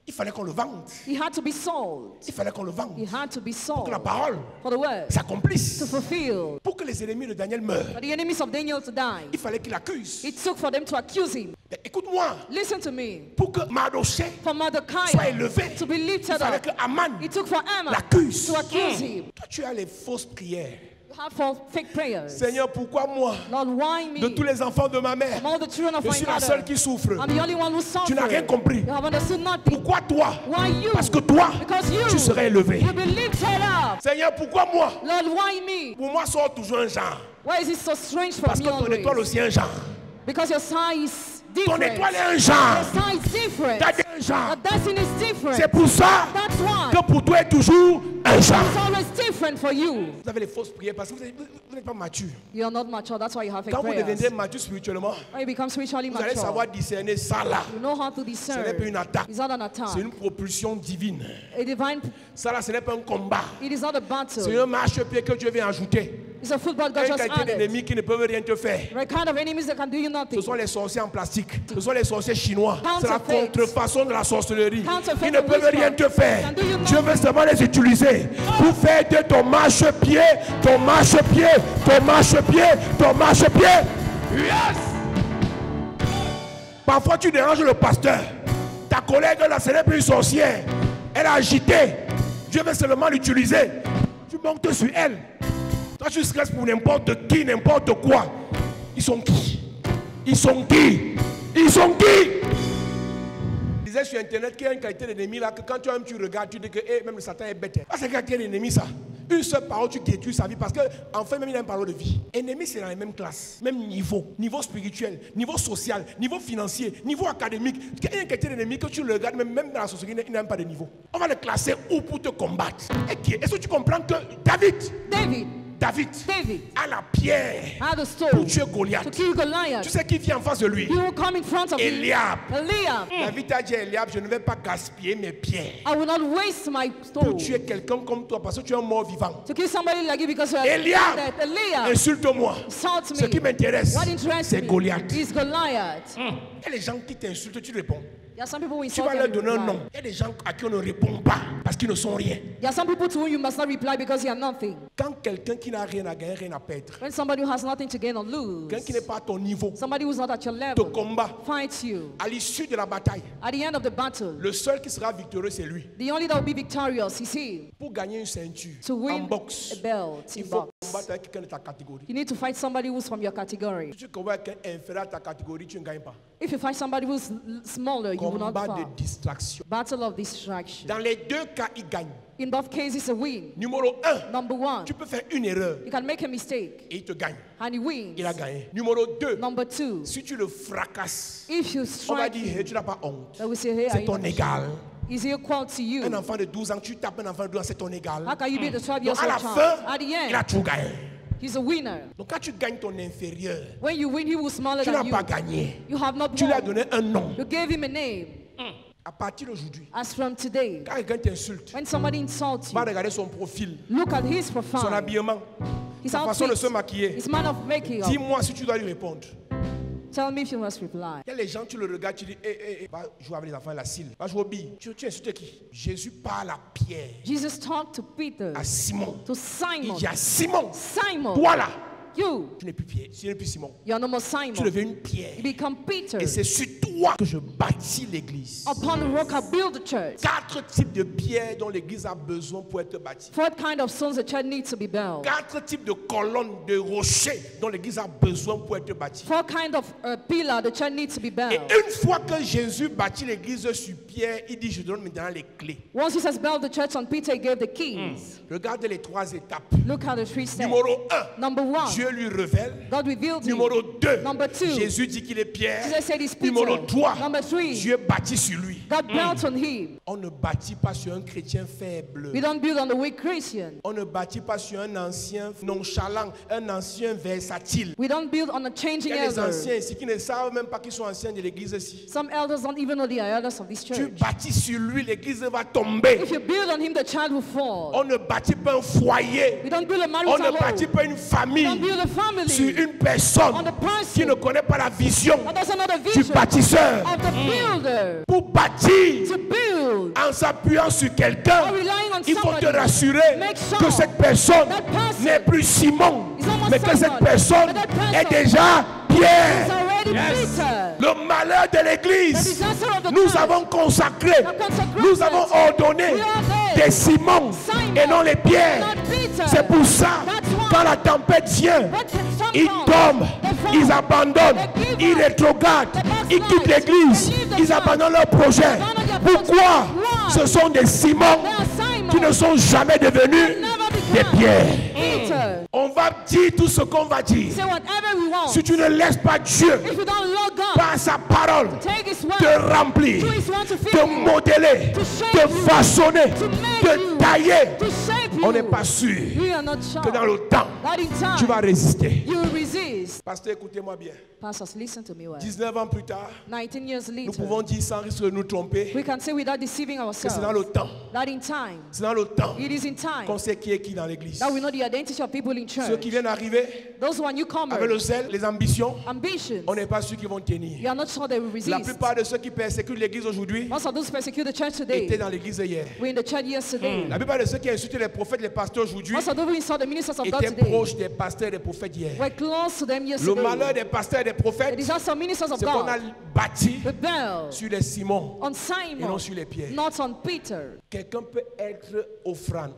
Il fallait qu'on le vende. He had to be sold. Il fallait qu'on le vende. He had to be Pour sold que la parole for the word s'accomplisse. to fulfill. Pour que les ennemis de Daniel meurent, For the enemies of Daniel to die, il fallait qu'il accuse. it took for them to accuse him. Mais écoute-moi, Listen to me. pour que Mardoché For Mordecai soit élevé, to be il lifted fallait up, que Aman it took for Ammon l'accuse. to accuse him. Toi, tu as les fausses prières. You have for fake prayers. Seigneur, pourquoi moi, Lord, why me? de tous les enfants de ma mère, From all the children of je my suis la seule mother, qui souffre? I'm the only one who Tu n'as rien suffered. compris. You have understood nothing. Pourquoi toi? Why you? Parce que toi, Because you, tu serais élevé. you'll be lifted up. Seigneur, pourquoi moi? Lord, why me? Pour moi, sort toujours un genre. Why is it so strange for Parce me que ton étoile always? aussi est un genre. Because your sign is Ton different. étoile est un genre. Your sign is different. T'as dit un genre. Your destiny is different. C'est pour ça That's why que pour toi est toujours un genre. it's always different for you. Vous avez les fausses prières parce que vous n'êtes pas mature. You are not mature. That's why you have fake Quand vous prayers. deviendrez mature spirituellement, When you become spiritually vous allez mature, savoir discerner ça là. you know how to Ce discern. n'est pas une attaque. It's not an attack. C'est une propulsion divine. A divine. Ça là, ce n'est pas un combat. It is not a C'est battle. un marche-pied que Dieu vient ajouter. It's a football God Un just qualité added. d'ennemis qui ne peuvent rien te faire. The kind of enemies that can do you Ce nothing. sont les sorciers en plastique. Ce sont les sorciers chinois. C'est la Counterfeit. contrefaçon de la sorcellerie. Counterfeit Qui ne of peuvent witchcraft. rien te faire. Can do you Dieu veut seulement les utiliser pour faire de ton marche-pied, ton marche-pied, ton marche-pied, ton marche-pied. Yes! Parfois tu déranges le pasteur. Ta collègue là, ce n'est plus une sorcière. Elle a agité. Dieu veut seulement l'utiliser. Tu montes sur elle. Toi tu stresses pour n'importe qui, n'importe quoi. Ils sont qui? Ils sont qui? Ils sont qui? Je disais sur internet qu'il y a une qualité d'ennemi là que quand tu regardes, tu dis que même le Satan est bête. Ah, c'est quelle qualité d'ennemi ça? Une seule parole, tu détruis sa vie parce qu'enfin, même il a une parole de vie. Ennemi, c'est dans la même classe, même niveau. Niveau spirituel, niveau social, niveau financier, niveau académique. Il y a une qualité d'ennemi que tu le regardes, même dans la société, il n'a même pas de niveau. On va le classer où pour te combattre? Est-ce que tu comprends que David a la pierre Had a pour stone tuer to Goliath? kill Goliath. Tu sais qui vient en face de lui? He will come in front of you. Eliab. Eliab. David a dit à Eliab, je ne vais pas gaspiller mes pierres I will not waste my pour stone tuer quelqu'un comme toi parce que tu es un mort vivant. to kill somebody like you because you are Eliab. dead. Eliab. Insulte-moi. Insult me. Ce qui m'intéresse, What interests c'est me Goliath. is Goliath. Il y a les gens qui t'insultent, tu réponds. There are some people who Tu insult vas you leur and you donner un reply. nom. Il y a des gens à qui on ne répond pas parce qu'ils ne sont rien. There are some people to whom you must not reply because you are nothing. Quand quelqu'un qui n'a rien à gagner, rien à perdre, When somebody who has nothing to gain or lose, quelqu'un qui n'est pas à ton niveau, somebody who's not at your te level, combat, fights you. à l'issue de la bataille, At the end of the battle, le seul qui sera victorieux, c'est lui. the only that will be victorious is he. Pour gagner une ceinture To en win boxe, a belt il in faut box, combattre avec quelqu'un de ta catégorie. you need to fight somebody who's from your category. Si tu combats avec quelqu'un inférieur à ta catégorie, tu ne gagnes pas. If you fight somebody who's smaller, you will not Combat de fight. distraction. Battle of distraction. Dans les deux cas, il gagne. In both cases, a win. Numéro 1, Number one, tu peux faire une erreur you can make a mistake et il te gagne. and he wins. Il a gagné. Numéro 2, Number two, si tu le fracasses, if you on va strike dire, him, hey, tu n'as pas honte. they will say, hey, are C'est you ton not égal. ashamed? Is he equal to you? Un enfant de 12 ans, tu tapes un enfant de 12 ans, c'est ton égal. How can you be the 12 Donc years à la old child? fin, At the il a end, tout gagné. he's a winner. Donc quand tu gagnes ton inférieur, When you win, he will smaller tu n'as than you. pas gagné. You have not Tu lui as won. donné un nom. You gave him a name. À partir d'aujourd'hui, As from today, quand quelqu'un t'insulte, when somebody insults va you, regarder son profil, look at his son profile, habillement, his sa façon de se outfit, maquiller. his man of making up. Dis-moi si tu dois lui répondre. Tell me if you must reply. Il y a les gens, tu le regardes, tu dis, va jouer avec les enfants, la cile, va jouer au billes. Tu insultes qui? Jésus parle à Pierre, Jesus talked to Peter, à Simon. to Il Simon. dit à Simon, Simon, toi là, you, tu n'es plus Pierre, tu n'es plus Simon. you are no more Tu Simon. deviens une pierre. You become Peter. Et c'est sur toi que je bâtis l'église. Upon the rock I build the church. 4 types de pierres dont l'église a besoin pour être bâtie. What kind of stones the church needs to be built? 4 types de colonnes, de rochers dont l'église a besoin pour être bâtie. What kind of pillar the church needs to be Et built? une fois que Jésus bâtit l'église sur pierre, il dit, je donne maintenant les clés. Once Jesus built the church on Peter, he gave the keys. Regarde les 3 étapes. Look at the 3 steps. Numéro 1, Number 1, Dieu lui révèle. God revealed him. Numéro 2, Number 2, Jésus dit qu'il est pierre. Jesus said he's Peter. Numéro 3, Number 3, Dieu bâtit sur lui. God built on him. On ne bâtit pas sur un chrétien faible. We don't build on the weak Christian. On ne bâtit pas sur un ancien nonchalant, un ancien versatile. We don't build on a Il changing y a des elder. anciens ici qui ne savent même pas qu'ils sont anciens de l'église ici. Some elders don't even know they are elders of this Tu church. bâtis sur lui, l'église va tomber. If you build on him, the child will fall. On ne bâtit pas un foyer. We don't build a On marital ne home. bâtit pas une We don't famille build a family sur une personne on the qui ne person connaît pas la vision that doesn't know the du vision bâtisseur. of the builder. Pour bâtir To build, en s'appuyant sur quelqu'un, or relying on il faut te somebody, rassurer make sure que cette personne that person n'est plus Simon, is almost mais que cette Simon, personne but that person est déjà is Pierre. already Peter. Le malheur de The l'église, disaster of the nous church. avons consacré, The consecrated. nous avons ordonné We are des Simons Simon, et non les Pierres. not Peter. C'est pour ça, That's why. quand la tempête vient, When the sun ils comes, tombent, they fall. ils abandonnent, They give ils up. rétrogradent, They backslide. ils quittent l'église, They leave the ils church. abandonnent leur projet. abandon their Pourquoi? project. Ce sont des Simons They are Simon. qui ne sont jamais devenus Never des become Pierres. Peter. On va dire tout ce qu'on va dire. Say whatever we want. Si tu ne laisses pas Dieu, If you don't log up, par sa parole, take his te word, remplir, do his word to feed te you, modeler, to shape te you, façonner, to make te you, tailler, to shape you. on n'est pas sûr We are not sure que dans le temps, that in time tu vas résister. you will resist. Pasteur, écoutez-moi bien. Pastors, listen to me well. 19 ans plus tard, 19 years nous later, pouvons dire sans risque de nous tromper we can say without deceiving que c'est dans ourselves le temps. that in time, C'est dans le temps it is in time qu'on sait qui est qui dans l'église. that we know the identity of people in Ceux church. qui viennent arriver Those who are avec newcomers, le zèle, les ambitions, ambitions, on n'est pas sûr qu'ils vont tenir. you are not sure they will La resist. plupart de ceux qui persécutent l'église aujourd'hui Most of those who persecute the church étaient today dans l'église hier. were in the church yesterday. La plupart de ceux qui insultent les prophètes, les pasteurs aujourd'hui Most of those who insult the ministers of God étaient today proches des pasteurs et des prophètes hier. were close to them Le malheur yesterday. des pasteurs et des The prophètes, disaster of ministers of c'est qu'on a God bâti rebelled sur les Simons on et non Simon, sur les pierres. not on Peter. Quelqu'un peut être offrande.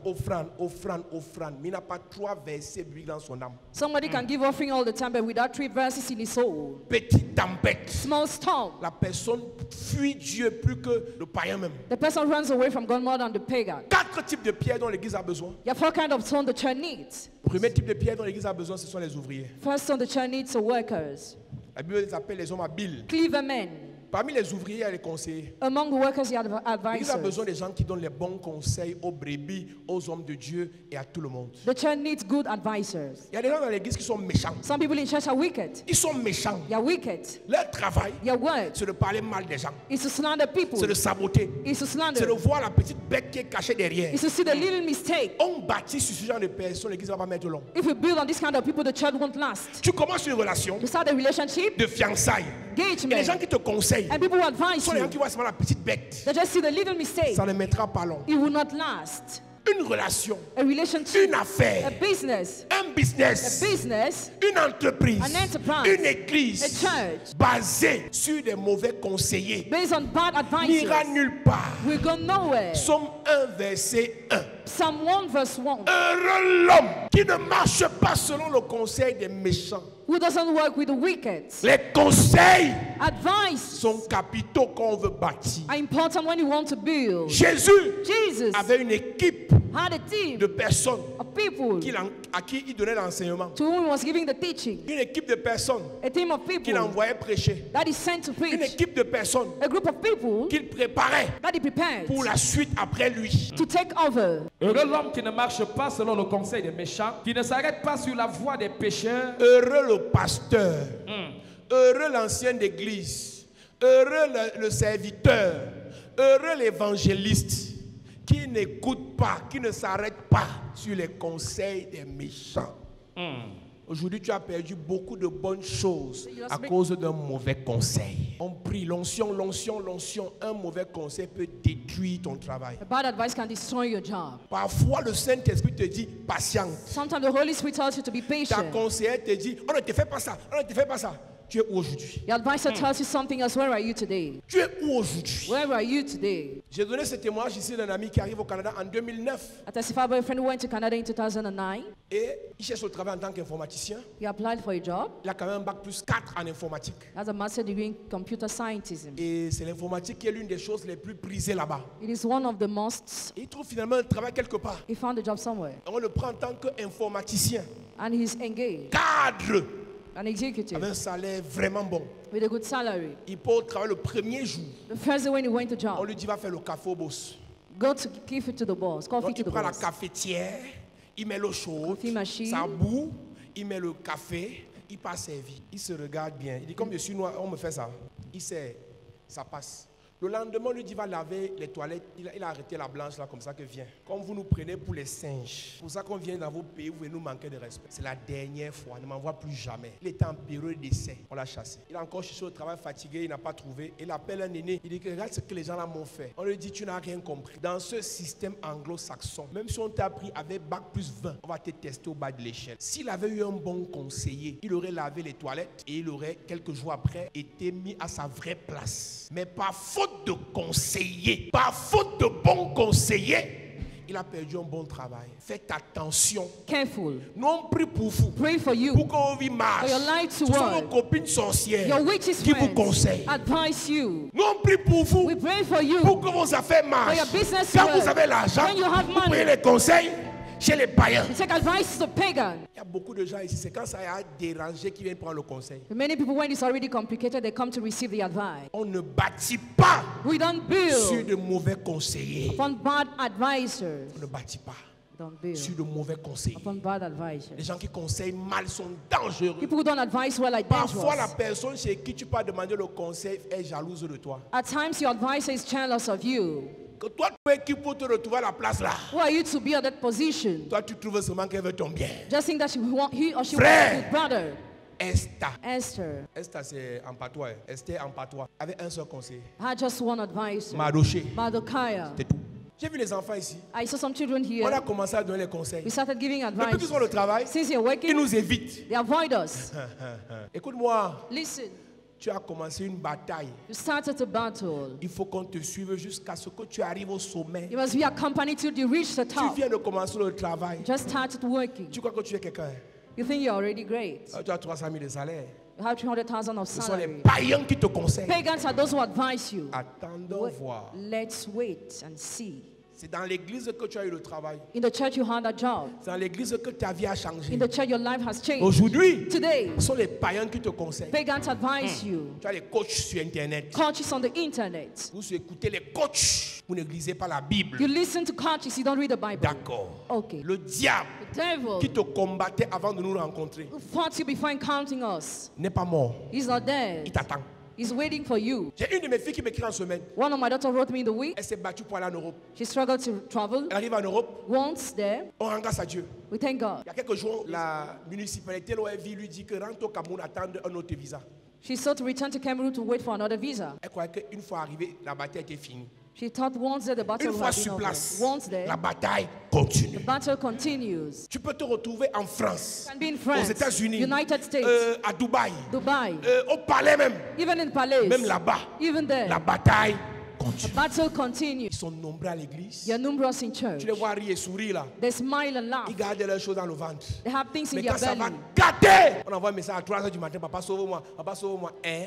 Mais il n'a pas 3 versets bibliques dans son âme. Somebody can give offering all the time, but without 3 verses in his soul. Petite tempête. Small storm. La personne fuit Dieu plus que le païen même. The person runs away from God more than the pagan. 4 types de pierres dont l'église a besoin. You have 4 kinds of stone the church needs. Le premier type de pierre dont l'église a besoin, ce sont les ouvriers. First stone the church needs are workers, La Bible les appelle les hommes habiles. clever men. Parmi les ouvriers, il y a les conseillers. Among the workers, you have L'église a advisors. besoin des gens qui donnent les bons conseils aux brebis, aux hommes de Dieu et à tout le monde. The church needs good advisors. Il y a des gens dans l'église qui sont méchants. Some people in church are wicked. Ils sont méchants. They are wicked. Leur travail, Their word c'est de parler mal des gens. is to slander people. C'est de saboter. Is to C'est slander. de voir la petite bête qui est cachée derrière. Is to see the little mistake. On bâtit sur ce genre de personnes, l'église ne va pas mettre long. If you build on this kind of people, the church won't last. Tu commences une relation You start a relationship, de fiançailles. Et les engagement, gens qui te conseillent and people who advise sont les gens you. qui voient seulement la petite bête. They just see the little mistake. Ça ne mettra pas long. It will not last. Une relation, A relationship, une affaire, a business, un a business, business, une entreprise, An enterprise, une église a church basée sur des mauvais conseillers based on bad n'ira advices nulle part. will go nowhere. Somme 1, verset 1. Psalm 1 verse 1. Heureux l'homme qui ne marche pas selon le conseil des méchants. Who doesn't work with the wicked? Les conseils Advice sont capitaux quand on veut bâtir. are important when you want to build. Jésus Jesus avait une équipe had a team de personnes of people à qui il donnait l'enseignement. to whom he was giving the teaching. Une équipe de personnes A team of qu'il people envoyait prêcher. that is sent to Une preach. équipe de personnes A group of people qu'il préparait that he prepared pour la suite après lui. to take over. Heureux l'homme qui ne marche pas selon le conseil des méchants, qui ne s'arrête pas sur la voie des pécheurs. Heureux le pasteur, heureux l'ancien d'église, heureux le serviteur, heureux l'évangéliste qui n'écoute pas, qui ne s'arrête pas sur les conseils des méchants. Aujourd'hui, tu as perdu beaucoup de bonnes choses à cause d'un mauvais conseil. On prie, l'onction, l'onction, l'onction. Un mauvais conseil peut détruire ton travail. A bad advice can destroy your job. Parfois, le Saint-Esprit te dit patiente. Sometimes the Holy Spirit tells you to be Ta patient. conseillère te dit on ne te fait pas ça, on ne te fait pas ça. Tu es où aujourd'hui? Your advisor tells you something else. Where are you today? Tu es où aujourd'hui? Where are you today? J'ai donné ce témoignage ici d'un ami qui arrive au Canada en 2009 I testify about a friend who went to Canada in 2009. et il cherche au travail en tant qu'informaticien. He applied for a job. Il a quand même un bac plus 4 en informatique. He has a master's degree in computer scientism. Et c'est l'informatique qui est l'une des choses les plus prisées là-bas. It is one of the most. Et il trouve finalement un travail quelque part. He found a job somewhere, On le prend en tant qu'informaticien, and he's engaged. cadre an executive avec un salaire vraiment bon. with a good salary. Il peut travailler le premier jour. The first day when he went to On job, lui dit va faire le café au boss. go to give it to the boss, coffee Donc to il the prend la boss. cafetière, il met l'eau chaude, Coffee machine. ça bout, il met le café, il passe servi. Il se regarde bien. Il dit comme je suis noir, on me fait ça. Il sait, ça passe. Le lendemain, on lui dit va laver les toilettes. Il a arrêté la blanche là comme ça que vient. Comme vous nous prenez pour les singes. Pour ça qu'on vient dans vos pays, vous venez nous manquer de respect. C'est la dernière fois. Ne m'envoie plus jamais. Il était en période d'essai. On l'a chassé. Il a encore cherché au travail fatigué. Il n'a pas trouvé. Il appelle un aîné. Il dit que regarde ce que les gens là m'ont fait. On lui dit tu n'as rien compris. Dans ce système anglo-saxon, même si on t'a pris avec bac plus 20, on va te tester au bas de l'échelle. S'il avait eu un bon conseiller, il aurait lavé les toilettes et il aurait quelques jours après été mis à sa vraie place. Mais par faute de conseiller, par faute de bon conseiller, il a perdu un bon travail. Faites attention. Careful. Nous on prie pour vous. Pray for you. Pour que vos vies marchent. For your life to Ce sont work. vos copines sorcières Your witches qui vous friends conseillent. advise you. Nous on prie pour vous. We pray for you. Pour que vos affaires marchent. For your business Quand work. vous avez l'argent, When you have vous money. prenez les conseils chez les païens. You take advice to pagan. Il y a beaucoup de gens ici, c'est quand ça a dérangé qu'ils viennent prendre le conseil. Many people, when it's already complicated, they come to receive the advice. On ne bâtit pas We don't sur build de mauvais conseillers. upon bad advisors. On ne bâtit pas We don't build sur de mauvais conseillers. upon bad advisors. Les gens qui conseillent mal sont dangereux. People who don't advise well are Parfois, la dangerous. personne chez qui tu peux demander le conseil est jalouse de toi. At times, your advisor is jealous of you. Que toi, tu es qui pour te retrouver à la place là. Who are you to be at that position? Toi, tu trouves seulement qu'elle veut ton bien. Just think that he or she Frère. wants a good brother. Esther. Esther Esther, c'est en patois. Esther en patois. Avec un seul conseil. had just one advisor. Mardoché. Mordecai. C'est tout. J'ai vu les enfants ici. I saw some children On here. a commencé à donner les conseils. We started giving Depuis advice. qu'ils sont au travail, Since you're ils working, nous évitent. they avoid us. Écoute-moi, Listen, tu as commencé une bataille. you started a battle. Il faut qu'on te suive jusqu'à ce que tu arrives au sommet. You must be accompanied till you reach the Tu top. viens de commencer le travail. Just started working. Tu crois que tu es quelqu'un. You think you're already great. Tu as 300 000 de salaire. You have 300,000 of Ce sont les salary. païens qui te conseillent. Pagans are those who advise you. Attendons voir. Let's wait and see. C'est dans l'église que tu as eu le travail. In the church, you had a job. C'est dans l'église que ta vie a changé. In the church, your life has changed. Aujourd'hui, Today, ce sont les païens qui te conseillent. pagans advise you. Tu as les coachs sur Internet. Coaches on the internet. Vous écoutez les coachs, vous ne lisez pas la Bible. You listen to coaches, you don't read the Bible. D'accord. Okay. Le diable The devil qui te combattait avant de nous rencontrer who fought you before encountering us, n'est pas mort. he's not Il dead. t'attend. He's waiting for you. J'ai une de mes filles qui m'écrit en semaine. One of my daughters wrote me in the week. Elle s'est battue pour aller en Europe. She struggled to travel. Elle arrive en Europe, Once there, on rend grâce à Dieu. we thank God. Il y a quelques jours, la municipalité de l'OFV lui dit que rentre au Cameroun, attendre un autre visa. She sought to return to Cameroon to wait for another visa. Elle croyait qu'une fois arrivée, la bataille était finie. She thought once there the battle Une would fois have been sur over. place, Once there, la bataille continue. the battle continues. Tu peux te retrouver en France, Can be in aux France, États-Unis, United States, à Dubaï, Dubai, au palais même, even in Palace, même là-bas. even there. La bataille The continue. battle continues. Ils sont nombreux à l'église. You're numerous in church. Tu les vois rire et sourire là. They smile and laugh. Ils gardent leurs choses dans le ventre. They have things in Mais their quand ça va belly. gâter, on envoie un message à 3h du matin, papa sauve-moi, papa sauve-moi. Hein?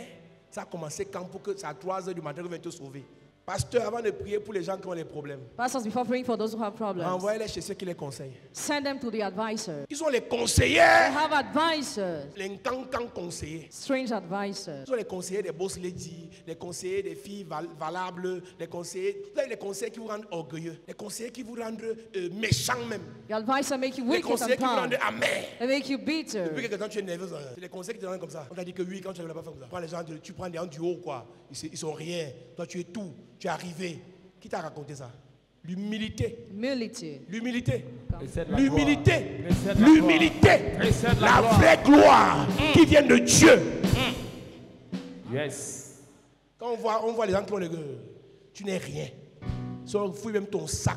Ça a commencé quand pour que c'est à 3h du matin que viens te sauver. Pasteur, avant de prier pour les gens qui ont des problèmes, Pastors, before praying for those who have problems, envoyez-les chez ceux qui les conseillent. send them to the advisor. Ils sont les They conseillers, have advisors, les cancans conseillers. strange advisors. Ils sont les conseillers des boss ladies, les conseillers des filles valables, les conseillers qui vous rendent orgueilleux, les conseillers qui vous rendent méchants même, Your advisor make you les wicked conseillers and qui vous proud. rendent amers. They make you bitter. Depuis quelque temps, tu es nerveuse. C'est les conseils qui te rendent comme ça. On t'a dit que oui, quand tu ne l'as pas fait comme ça. Prends les gens, tu prends des gens du haut, quoi. Ils sont rien. Toi, tu es tout. Tu es arrivé. Qui t'a raconté ça? L'humilité. Humility. L'humilité. Précède la L'humilité. gloire. Précède la L'humilité. gloire. Précède la La gloire. vraie gloire qui vient de Dieu. Yes. Quand on voit les gens qui ont le gueule, tu n'es rien. Si on fouille même ton sac,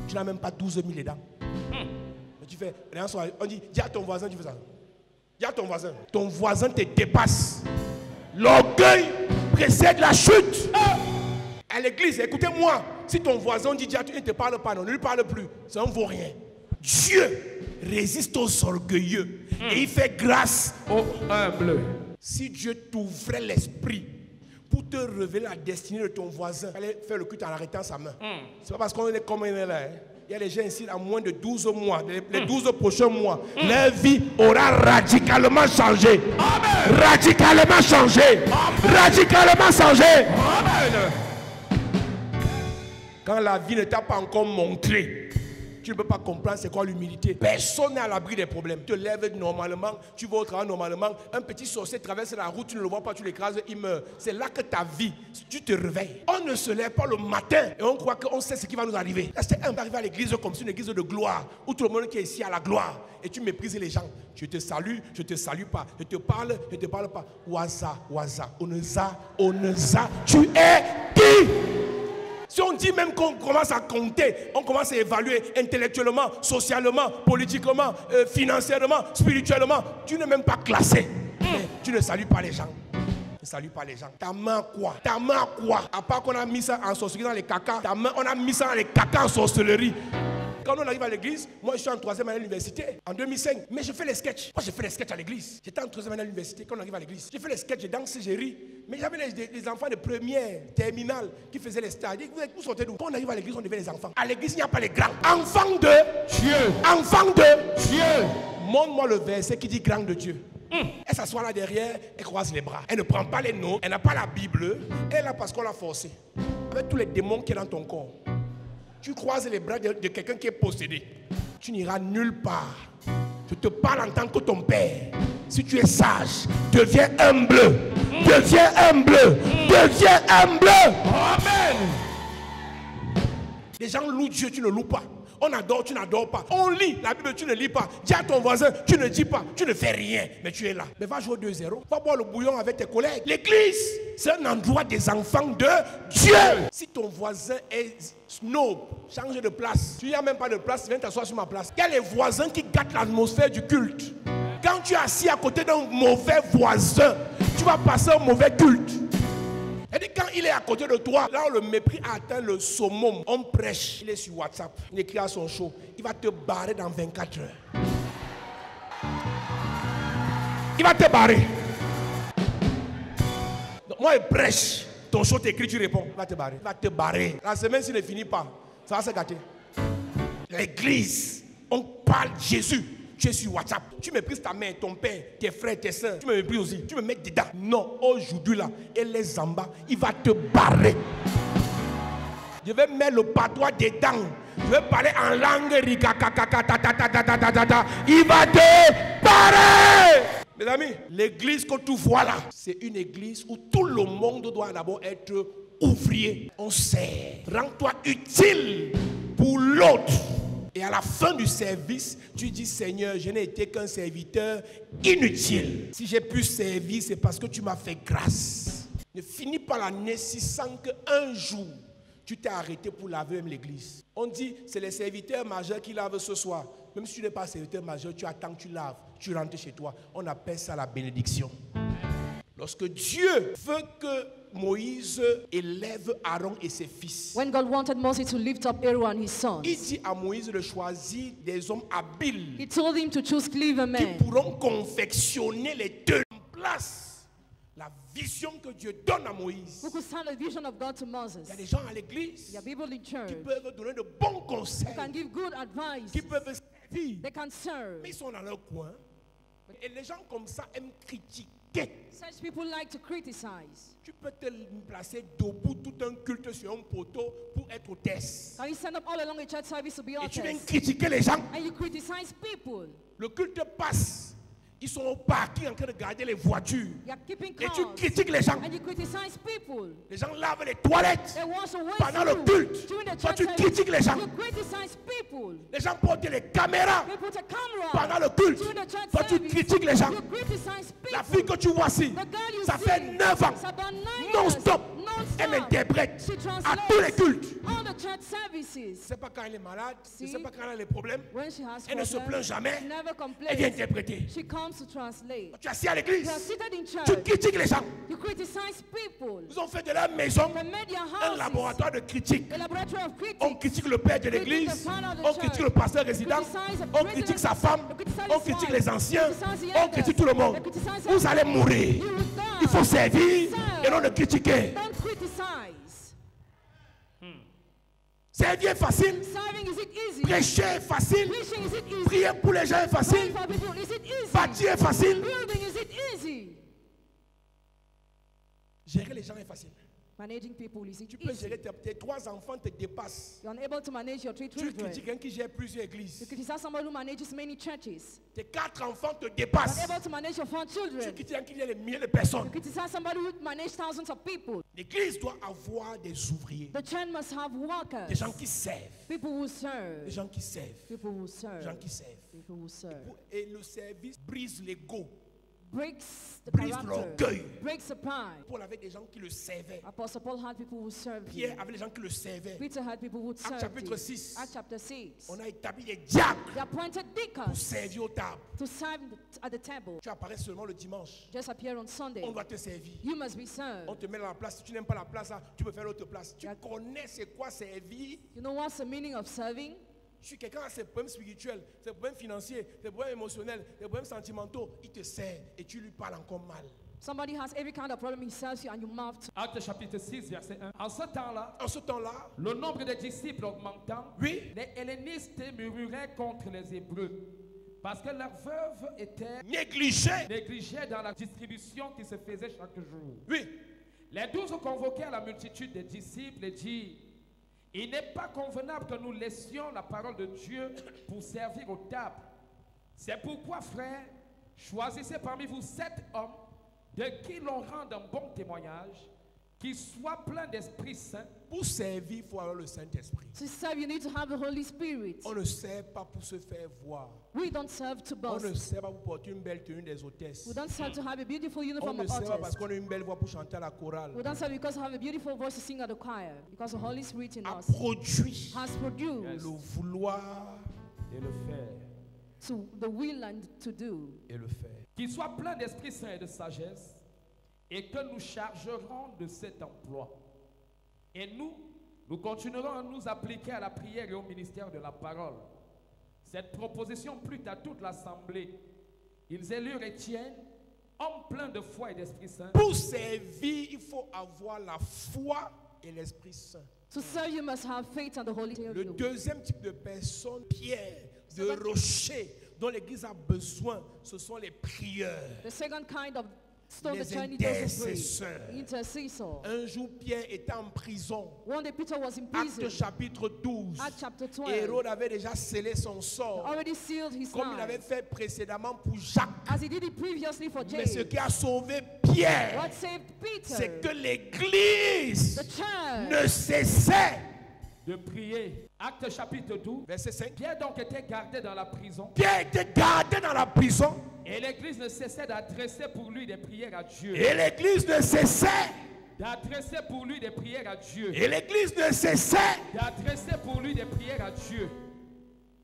tu n'as même pas 12 000 dedans. Mais tu fais, les gens sont, on dit, dis à ton voisin, tu fais ça. Dis à ton voisin. Ton voisin te dépasse. L'orgueil précède la chute. À l'église, écoutez-moi. Si ton voisin dit, dis, tu ne te parle pas, non, ne lui parle plus. Ça ne vaut rien. Dieu résiste aux orgueilleux et il fait grâce Au humble. Si Dieu t'ouvrait l'esprit pour te révéler la destinée de ton voisin, allez faire le culte en arrêtant sa main. C'est pas parce qu'on est comme on est là. Hein. Il y a des gens ici, en moins de 12 mois, les 12 prochains mois, leur vie aura radicalement changé. Amen. Radicalement changé. Amen. Radicalement changé. Amen. Quand la vie ne t'a pas encore montré, tu ne peux pas comprendre c'est quoi l'humilité. Personne n'est à l'abri des problèmes. Tu te lèves normalement, tu vas au travail normalement. Un petit sorcier traverse la route, tu ne le vois pas, tu l'écrases, il meurt. C'est là que ta vie, tu te réveilles. On ne se lève pas le matin et on croit qu'on sait ce qui va nous arriver. Là, c'est arrivé à l'église comme si une église de gloire, où tout le monde qui est ici a la gloire. Et tu méprises les gens. Je te salue pas. Je te parle pas. Waza, oneza. Tu es qui? Si on dit même qu'on commence à compter, on commence à évaluer intellectuellement, socialement, politiquement, financièrement, spirituellement, tu n'es même pas classé. Mais tu ne salues pas les gens. Ne salue pas les gens. Ta main quoi? Ta main quoi? À part qu'on a mis ça en sorcellerie dans les cacas, ta main, on a mis ça dans les cacas en sorcellerie. Quand on arrive à l'église, moi je suis en 3e année à l'université, en 2005, mais je fais les sketchs. Moi j'ai fait les sketchs à l'église. J'étais en 3e année à l'université quand on arrive à l'église. J'ai fait les sketchs, j'ai dansé, j'ai ri. Mais j'avais les enfants de première, terminale, qui faisaient les stades. Vous sortez d'où? Quand on arrive à l'église, on devait les enfants. À l'église, il n'y a pas les grands. Enfants de Dieu. Enfants de Dieu. Montre-moi le verset qui dit grand de Dieu. Elle s'assoit là derrière, elle croise les bras. Elle ne prend pas les noms, elle n'a pas la Bible. Elle est là parce qu'on l'a forcée. Avec tous les démons qui sont dans ton corps. Tu croises les bras de quelqu'un qui est possédé. Tu n'iras nulle part. Je te parle en tant que ton père. Si tu es sage, deviens humble. Deviens humble. Deviens humble. Amen. Les gens louent Dieu, tu ne loues pas. On adore, tu n'adores pas. On lit la Bible, tu ne lis pas. Dis à ton voisin, tu ne dis pas. Tu ne fais rien, mais tu es là. Mais va jouer 2-0. Va boire le bouillon avec tes collègues. L'église, c'est un endroit des enfants de Dieu. Si ton voisin est snob, change de place. Tu n'y as même pas de place, viens t'asseoir sur ma place. Il y a les voisins qui gâtent l'atmosphère du culte. Quand tu es assis à côté d'un mauvais voisin, tu vas passer un mauvais culte. Et quand il est à côté de toi, là où le mépris a atteint le summum, on prêche, il est sur WhatsApp, il écrit à son show, il va te barrer dans 24 heures. Il va te barrer. Donc, moi, il prêche, ton show t'écrit, tu réponds, il va te barrer. Il va te barrer. La semaine, s'il ne finit pas, ça va se gâter. L'église, on parle de Jésus. Tu es sur WhatsApp, tu méprises ta mère, ton père, tes frères, tes soeurs, tu me méprises aussi, tu me mets dedans. Non, aujourd'hui là, et les zambas, il va te barrer. Je vais mettre le patois dedans. Je vais parler en langue il va te barrer. Mes amis, l'église que tu vois là, c'est une église où tout le monde doit d'abord être ouvrier. On sert. Rends-toi utile pour l'autre. Et à la fin du service, tu dis, Seigneur, je n'ai été qu'un serviteur inutile. Si j'ai pu servir, c'est parce que tu m'as fait grâce. Ne finis pas l'année sans qu'un jour, tu t'es arrêté pour laver même l'église. On dit, c'est les serviteurs majeurs qui lavent ce soir. Même si tu n'es pas serviteur majeur, tu attends que tu laves, tu rentres chez toi. On appelle ça la bénédiction. Lorsque Dieu veut que Moïse élève Aaron et ses fils, When God wanted Moses to lift up Aaron and his sons, il dit à Moïse de choisir des hommes habiles he told him to choose clever qui men pourront confectionner les deux en place. La vision que Dieu donne à Moïse. who could stand the vision of God to Il Moses. y a des gens à l'église There are people in church qui peuvent donner de bons who conseils, can give good advice. qui peuvent servir, They can serve. mais ils sont dans leur coin. Et les gens comme ça aiment critiquer. Such people like to criticize. Tu peux te placer debout tout un culte sur un poteau pour être hôtesse. Can you stand up all along a church service to be Et tu viens honest? critiquer les gens. And you criticize people. Le culte passe. Ils sont au parking en train de garder les voitures. You are keeping Et tu cars. critiques les gens. And you criticize people. Les gens lavent les toilettes They wash away pendant le you. culte. During the Toi, church tu service, critiques les gens. you criticize people. Les gens portent les caméras They put a camera pendant le culte. during the church Toi, tu service. critiques les gens. You criticize La people. fille que tu vois ici, The girl you ça see, fait 9 ans, it's about 9 non-stop. years, non-stop. Elle m'interprète She à tous les translates cultes. all the church Je ne services. sais pas quand elle est malade, je ne See? sais pas quand elle a les problèmes. When she has Elle ne se problems, plaint jamais. she never Elle vient complains. interpréter. She comes to translate. Tu es assis à l'église, You are seated in tu church. critiques les gens. You criticize people. Ils ont fait de leur maison They made their un houses laboratoire de critique. a laboratory of critics. On critique le père de l'église, on critique le pasteur résident, on critique sa femme, on critique les anciens, on critique tout le monde. Vous allez mourir. You will die. Il faut servir et non de critiquer. Don't criticize. Servir est facile. Serving, is it easy? Prêcher est facile. Preaching, is it easy? Prier pour les gens est facile. Praying for people, is it easy? Bâtir est facile. Building, is it easy? Gérer les gens est facile. Managing people, is it Tu peux easy? gérer tes 3 enfants te dépassent. You're unable to manage your 3 Tu children. critiques un qui gère plusieurs You églises. criticize somebody who manages many churches. Tes 4 enfants te You're dépassent. unable to manage your 4 Tu children. critiques un qui gère des milliers de You personnes. criticize somebody who manages thousands of people. L'église doit avoir des ouvriers. The church must have workers. Des gens qui servent. People who Des serve. gens qui servent. People who Des serve. gens qui servent. People who serve. Et le service brise l'ego. Breaks the Brise character. l'orgueil. Breaks the pride. Paul avait des gens qui le servaient. Apostle Paul had people who served Pierre him. avait des gens qui le servaient. Peter had people who served chapitre him. 6. Acts chapter 6. On a établi des diacres They appointed pour deacons servir aux tables. to serve at the table. Tu apparais seulement le dimanche. Just appear on Sunday. On doit te servir. You must be served. On te met dans la place. Si tu n'aimes pas la place, là, tu peux faire l'autre place. Tu connais c'est quoi servir. You know what's the meaning of serving? Si quelqu'un a ses problèmes spirituels, ses problèmes financiers, ses problèmes émotionnels, ses problèmes sentimentaux, il te sert et tu lui parles encore mal. Somebody has every kind of problem, he serves you and you mouth to. Acte chapitre 6, verset 1. En ce temps-là, En ce temps-là, le nombre des disciples augmentant, oui, les hellénistes murmuraient contre les Hébreux parce que leurs veuves étaient négligé. négligées dans la distribution qui se faisait chaque jour. Oui, Les 12 convoquèrent la multitude des disciples et dirent: il n'est pas convenable que nous laissions la parole de Dieu pour servir aux tables. C'est pourquoi, frères, choisissez parmi vous 7 hommes de qui l'on rende un bon témoignage, qui soient pleins d'Esprit Saint. pour servir, il faut avoir le Saint-Esprit. To serve, you need to have the Holy Spirit. On ne sert pas pour se faire voir. We don't serve to On ne boast. sert pas pour porter une belle tenue des hôtesses. We don't serve to have a beautiful On uniform ne of sert pas parce others. qu'on a une belle voix pour chanter à la chorale. We don't serve because we have a beautiful voice to sing at the choir. Because the Holy Spirit in A us produit has produced le vouloir Et le faire. to the will and to do. et le faire. Qui soient pleins d'Esprit Saint et de sagesse, et que nous chargerons de cet emploi. Et nous continuerons à nous appliquer à la prière et au ministère de la parole. Cette proposition plut à toute l'assemblée. Ils élurent Étienne, homme plein de foi et d'Esprit Saint. Pour servir, il faut avoir la foi et l'Esprit Saint. To serve, you must have faith and the Holy Le Spirit. deuxième type de personne, pierre, de rocher, dont l'Église a besoin, ce sont les prieurs. The second kind of stone Les the church needs to intercesseurs. pray. Intercessor. Un jour, Pierre était en prison. One day Peter was in Acte prison. chapitre 12. Acte chapter 12. Hérode avait déjà scellé son sort, Already sealed his comme il avait life. fait précédemment pour Jacques. As he did it previously for Mais ce James. qui a sauvé Pierre, What saved c'est que Peter? l'Église The church. ne cessait. De prier. Acte chapitre 12. Verset 5. Pierre donc était gardé dans la prison. Pierre était gardé dans la prison Et l'Église ne cessait d'adresser pour lui des prières à Dieu. et l'Église ne cessait. D'adresser pour lui des prières à Dieu. Et l'Église ne cessait. D'adresser pour lui des prières à Dieu.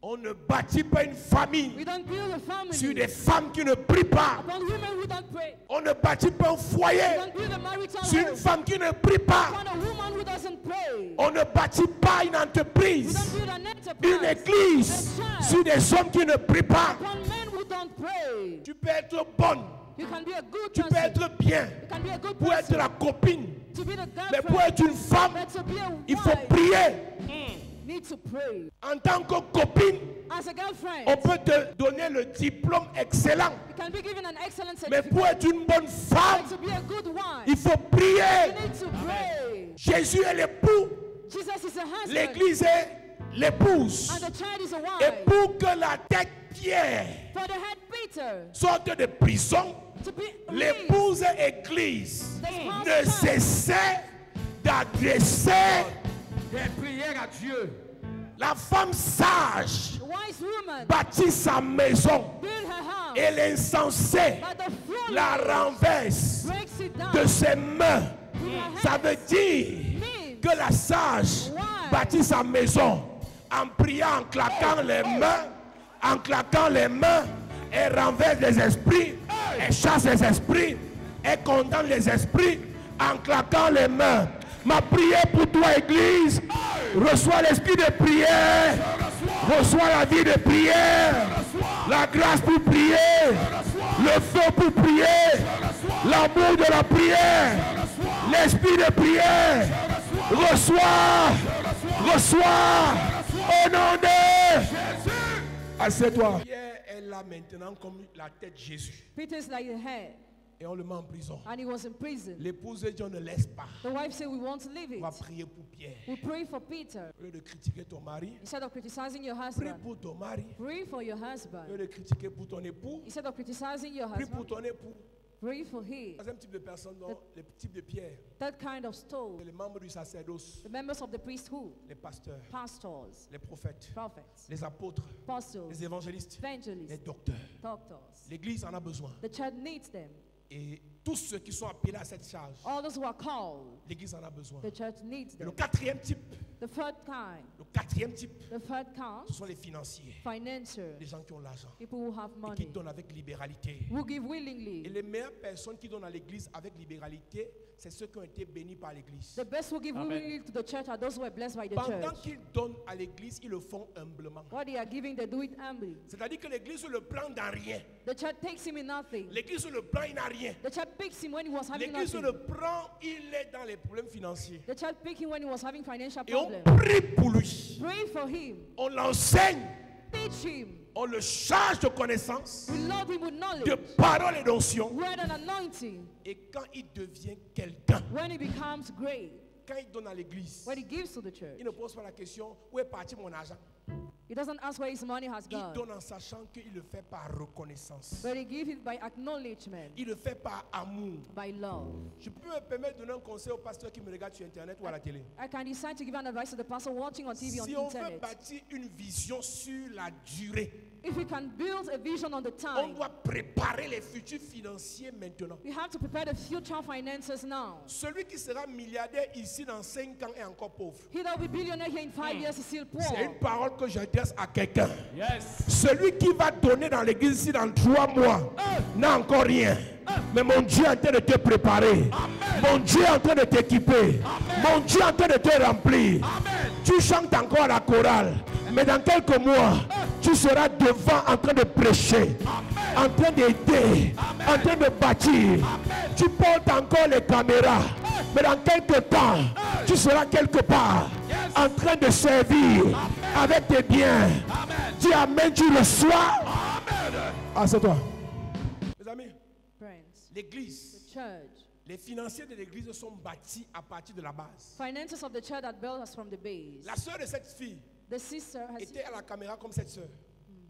On ne bâtit pas une famille We don't build a family sur des femmes qui ne prient pas. upon women who don't pray. On ne bâtit pas un We foyer don't build a marital sur une home femme qui ne prie pas. upon a woman who doesn't pray. On ne bâtit pas une We entreprise, don't build an une enterprise église sur des hommes qui ne prient pas. upon men who don't pray. Tu peux être bonne, You can be a good tu peux person. être bien You can be a good pour être person. la copine, To be the mais pour girlfriend. être une femme, But to be a il faut wife, prier. need to pray. En tant que copine, As a girlfriend, on peut te donner le diplôme excellent, you can be given an excellent mais certificate. pour être une bonne femme, But to be a good wife, il faut you prier. need to pray. Jésus est l'époux, Jesus is a husband, l'église est l'épouse. and the child is a Et wife. pour que la tête Pierre For the head Peter sorte de prison, to be released, l'épouse église ne cessait d'adresser Des prières à Dieu. la femme sage, the wise woman bâtit sa maison build her house, et l'insensé but the fool la renverse breaks it down de ses mains. with her Ça hands. veut dire Means que la sage bâtit sa maison en priant, en claquant les mains, elle renverse les esprits, elle chasse les esprits, elle condamne les esprits en claquant les mains. Ma prière pour toi, Église, reçois l'esprit de prière, reçois la vie de prière, la grâce pour prier, le feu pour prier, l'amour de la prière, l'esprit de prière. Reçois Reçois. Au nom de Jésus. Assieds-toi. Pierre est là maintenant comme la tête de Jésus. Peter is like the head, Et on le met en prison. and he was in prison. L'épouse dit on ne laisse pas. The wife said, we won't leave On va it. prier pour Pierre. We pray for Peter. Au lieu de critiquer ton mari, Instead of criticizing your prie husband, pour ton mari. pray for your Au lieu husband. de critiquer pour ton époux, Instead of criticizing your prie pour husband, ton époux. pray for him. Troisième type de personne, non, le type de Pierre, That kind of c'est stone. les membres du sacerdoce, The members of the priesthood, les pasteurs, pastors, les prophètes, prophets, les apôtres, apostles, les évangélistes, les evangelists, docteurs. doctors. L'église en a besoin. The church needs them. Et tous ceux qui sont appelés à cette charge, All those who are called, l'église en a besoin. the church needs Et le them. quatrième type, The third kind, ce kind, sont les financiers, financial, les gens qui ont l'argent people who have et qui money, donnent avec libéralité. who give Et willingly. les meilleures personnes qui donnent à l'église avec libéralité, c'est ceux qui ont été bénis par l'église. The best who give Amen. willingly to the church are those who are blessed by the Pendant church. qu'ils donnent à l'église, ils le font humblement. What they are giving, they do it humbly. C'est-à-dire que l'église le prend dans rien. The church takes him in nothing. L'église le prend, il n'a rien. The church picks him when he was having L'église nothing. le prend, il est dans les problèmes financiers. The church picked him when he was having financial Et on problems. prie pour lui. Pray for him. On l'enseigne. Teach him. On le charge de connaissances, We load him with de knowledge, paroles et d'onction. word and anointing. Et quand il devient quelqu'un, When he becomes great, quand il donne à l'église, what he gives to the church, il ne pose pas la question où est parti mon argent. he doesn't ask where his money has Il gone, donne en sachant qu'il le fait par reconnaissance. but he gives it by acknowledgement, Il le fait par amour. by love. Je peux me permettre de donner un conseil au pasteur qui me regarde sur Internet ou à la télé. I can decide to give an advice to the pastor watching on TV, on Si on veut internet. bâtir une vision sur la durée, If we can build a vision on the on time, doit préparer les futurs financiers maintenant. we have to prepare the future finances now. Celui qui sera milliardaire ici dans 5 ans est encore pauvre. He that will be billionaire here in 5 years is still C'est poor. une parole que j'adresse à quelqu'un. Yes. Celui qui va donner dans l'église ici dans 3 mois n'a encore rien. Mais mon Dieu est en train de te préparer. Mon Dieu est en train de t'équiper. Mon Dieu est en train de te remplir. Tu chantes encore à la chorale. Mais dans quelques mois, tu seras devant en train de prêcher, en train d'aider, en train de bâtir. Tu portes encore les caméras. Mais dans quelques temps, tu seras quelque part en train de servir avec tes biens. Dis amen, tu reçois. Assieds-toi. Mes amis, Friends, l'église, the church, les financiers de l'église sont bâtis à partir de la base. finances of the church that built us from the base. La sœur de cette fille The sister était à la caméra comme cette sœur.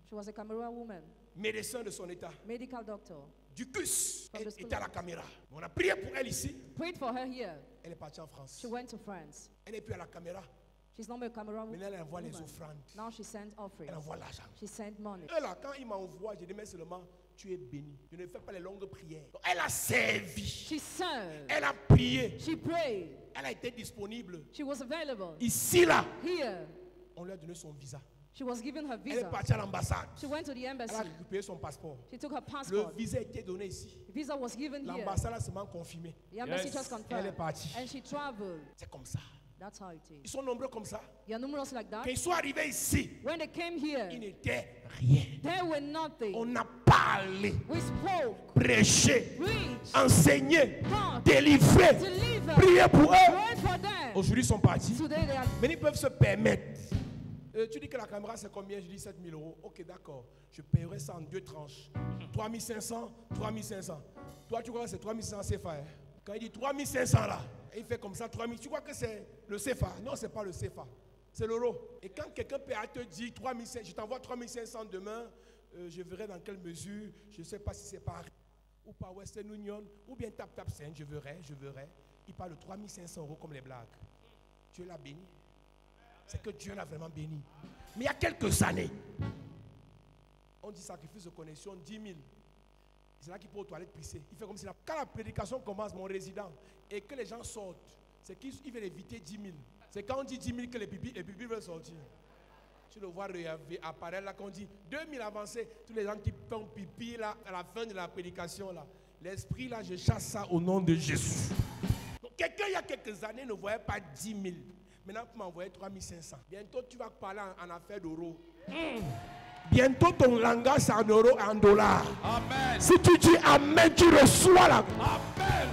she was a Cameroon woman, Médecin de son état. medical doctor. Du CUS, From elle the school. était à la caméra. On a prié pour elle ici. Prayed for her here. Elle est partie en France. She went to France. Elle n'est plus à la caméra. She's not a Cameroon Maintenant, elle envoie les woman. offrandes. Now she sends offerings. Elle envoie l'argent. She sent money. Et là, quand il m'envoie, je dis, mais seulement, tu es béni. Je ne fais pas les longues prières. Donc, elle a servi. She served. Elle a prié. She prayed. Elle a été disponible. She was available. Ici, là, Here, on lui a donné son visa. she was given her Elle est visa. partie à l'ambassade. She went to the Elle a embassy. récupéré son passeport. She took her Le passport. visa a été donné ici. The visa was given here. L'ambassade a seulement confirmé. The embassy Yes. just Elle est confirmed. partie. And she traveled. C'est comme ça. That's how it Ils is. sont nombreux comme ça. You're numerous like Quand that. ils sont arrivés ici, When they came ils here, n'étaient rien. they were nothing. On a parlé, We spoke, prêché, preached, enseigné, taught, délivré, delivered, prié pour eux. prayed for them. Aujourd'hui, ils sont partis. Today they are. Mais ils peuvent se permettre. Tu dis que la caméra c'est combien? Je dis 7 000 euros. Ok, d'accord. Je paierai ça en 2 tranches. 3 500, 3 500. Toi, tu crois que c'est 3 500 CFA? Hein? Quand il dit 3 500 là, il fait comme ça 3 000. Tu crois que c'est le CFA? Non, c'est pas le CFA. C'est l'euro. Et quand quelqu'un peut te dire 3 500, je t'envoie 3 500 demain, je verrai dans quelle mesure, je ne sais pas si c'est par ou par Western Union, ou bien Tap Send, je verrai. Il parle de 3 500 euros comme les blagues. Dieu l'a béni. C'est que Dieu l'a vraiment béni. Mais il y a quelques années, on dit sacrifice de connexion 10 000. C'est là qu'il peut aux toilettes pisser. Il fait comme si quand la prédication commence, mon résident, et que les gens sortent, c'est qu'il veut éviter 10 000. C'est quand on dit 10 000 que les pipis veulent sortir. Tu le vois apparaître là, quand on dit 2 000 avancés, tous les gens qui font pipi là, à la fin de la prédication là. L'esprit là, je chasse ça au nom de Jésus. Donc, quelqu'un il y a quelques années ne voyait pas 10 000. Maintenant, tu m'envoies 3 500. Bientôt, tu vas parler en affaires d'euros. Bientôt, ton langage, c'est en euros et en dollars. Amen. Si tu dis Amen, tu reçois la... Amen.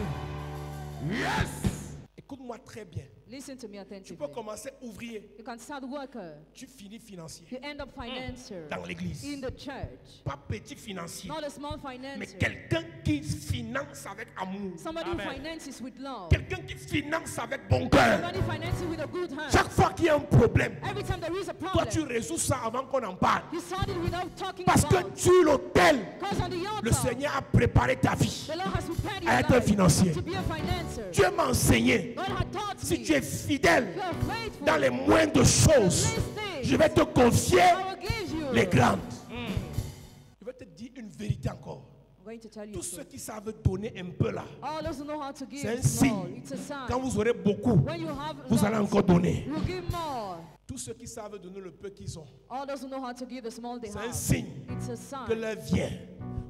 Yes. Écoute-moi très bien. Listen to me Tu attentively. peux commencer ouvrier, You can start worker. tu finis financier You end up financier dans l'église. in the church. Pas petit financier, Not a small mais financier. quelqu'un qui finance avec amour. Somebody who Amen. finances with love. Quelqu'un qui finance avec bon cœur. Somebody finances with a good hand. Chaque fois qu'il y a un problème, Every time there is a toi tu problem, résous ça avant qu'on en parle. you start it without talking Parce que about. sur l'autel, Because on the le altar, Seigneur a préparé ta vie. the Lord has prepared à your être un life financier. to be a financer. Dieu m'a enseigné, God had taught si me, tu es fidèle you are faithful, dans les moindres choses, je vais te confier I will give you. les grandes. Je vais te dire une vérité encore. I'm going to tell you Tous so. ceux qui savent donner un peu là, All those who know how to give c'est un small, signe. it's a sign. Quand vous aurez beaucoup, When you have vous allez lots, encore donner. you give more. Tous ceux qui savent donner le peu qu'ils ont, All those who know how to give the small they c'est un have, signe it's a que sign. l'heure vient.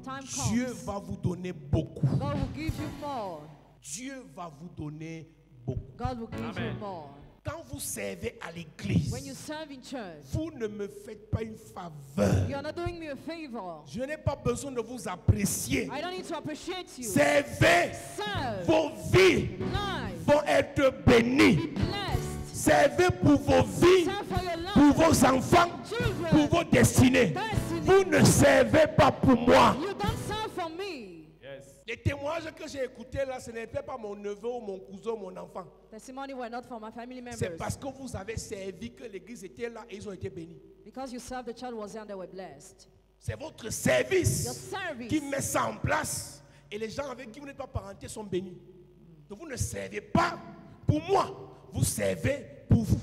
Time Dieu comes. va vous donner beaucoup. God will give you more. Dieu va vous donner beaucoup. God will give Amen. you more. Quand vous servez à l'église, When you serve in church, vous ne me faites pas une faveur. you are not doing me a favor. Je n'ai pas besoin de vous apprécier. I don't need to appreciate you. Servez. Serve. Vos vies Life. vont être bénies. Be blessed. Servez pour vos vies, Serve for your pour life. vos enfants, Children. pour vos destinées. Destiny. Vous ne servez pas pour moi. You don't serve for me. Yes. Les témoignages que j'ai écoutés là, ce n'était pas mon neveu ou mon cousin ou mon enfant. Testimony were not for my family C'est members. parce que vous avez servi que l'église était là et ils ont été bénis. Because you served, the child was there and they were blessed. C'est votre Your service service. qui met ça en place. Et les gens avec qui vous n'êtes pas parentés sont bénis. Donc vous ne servez pas pour moi, vous servez pour vous.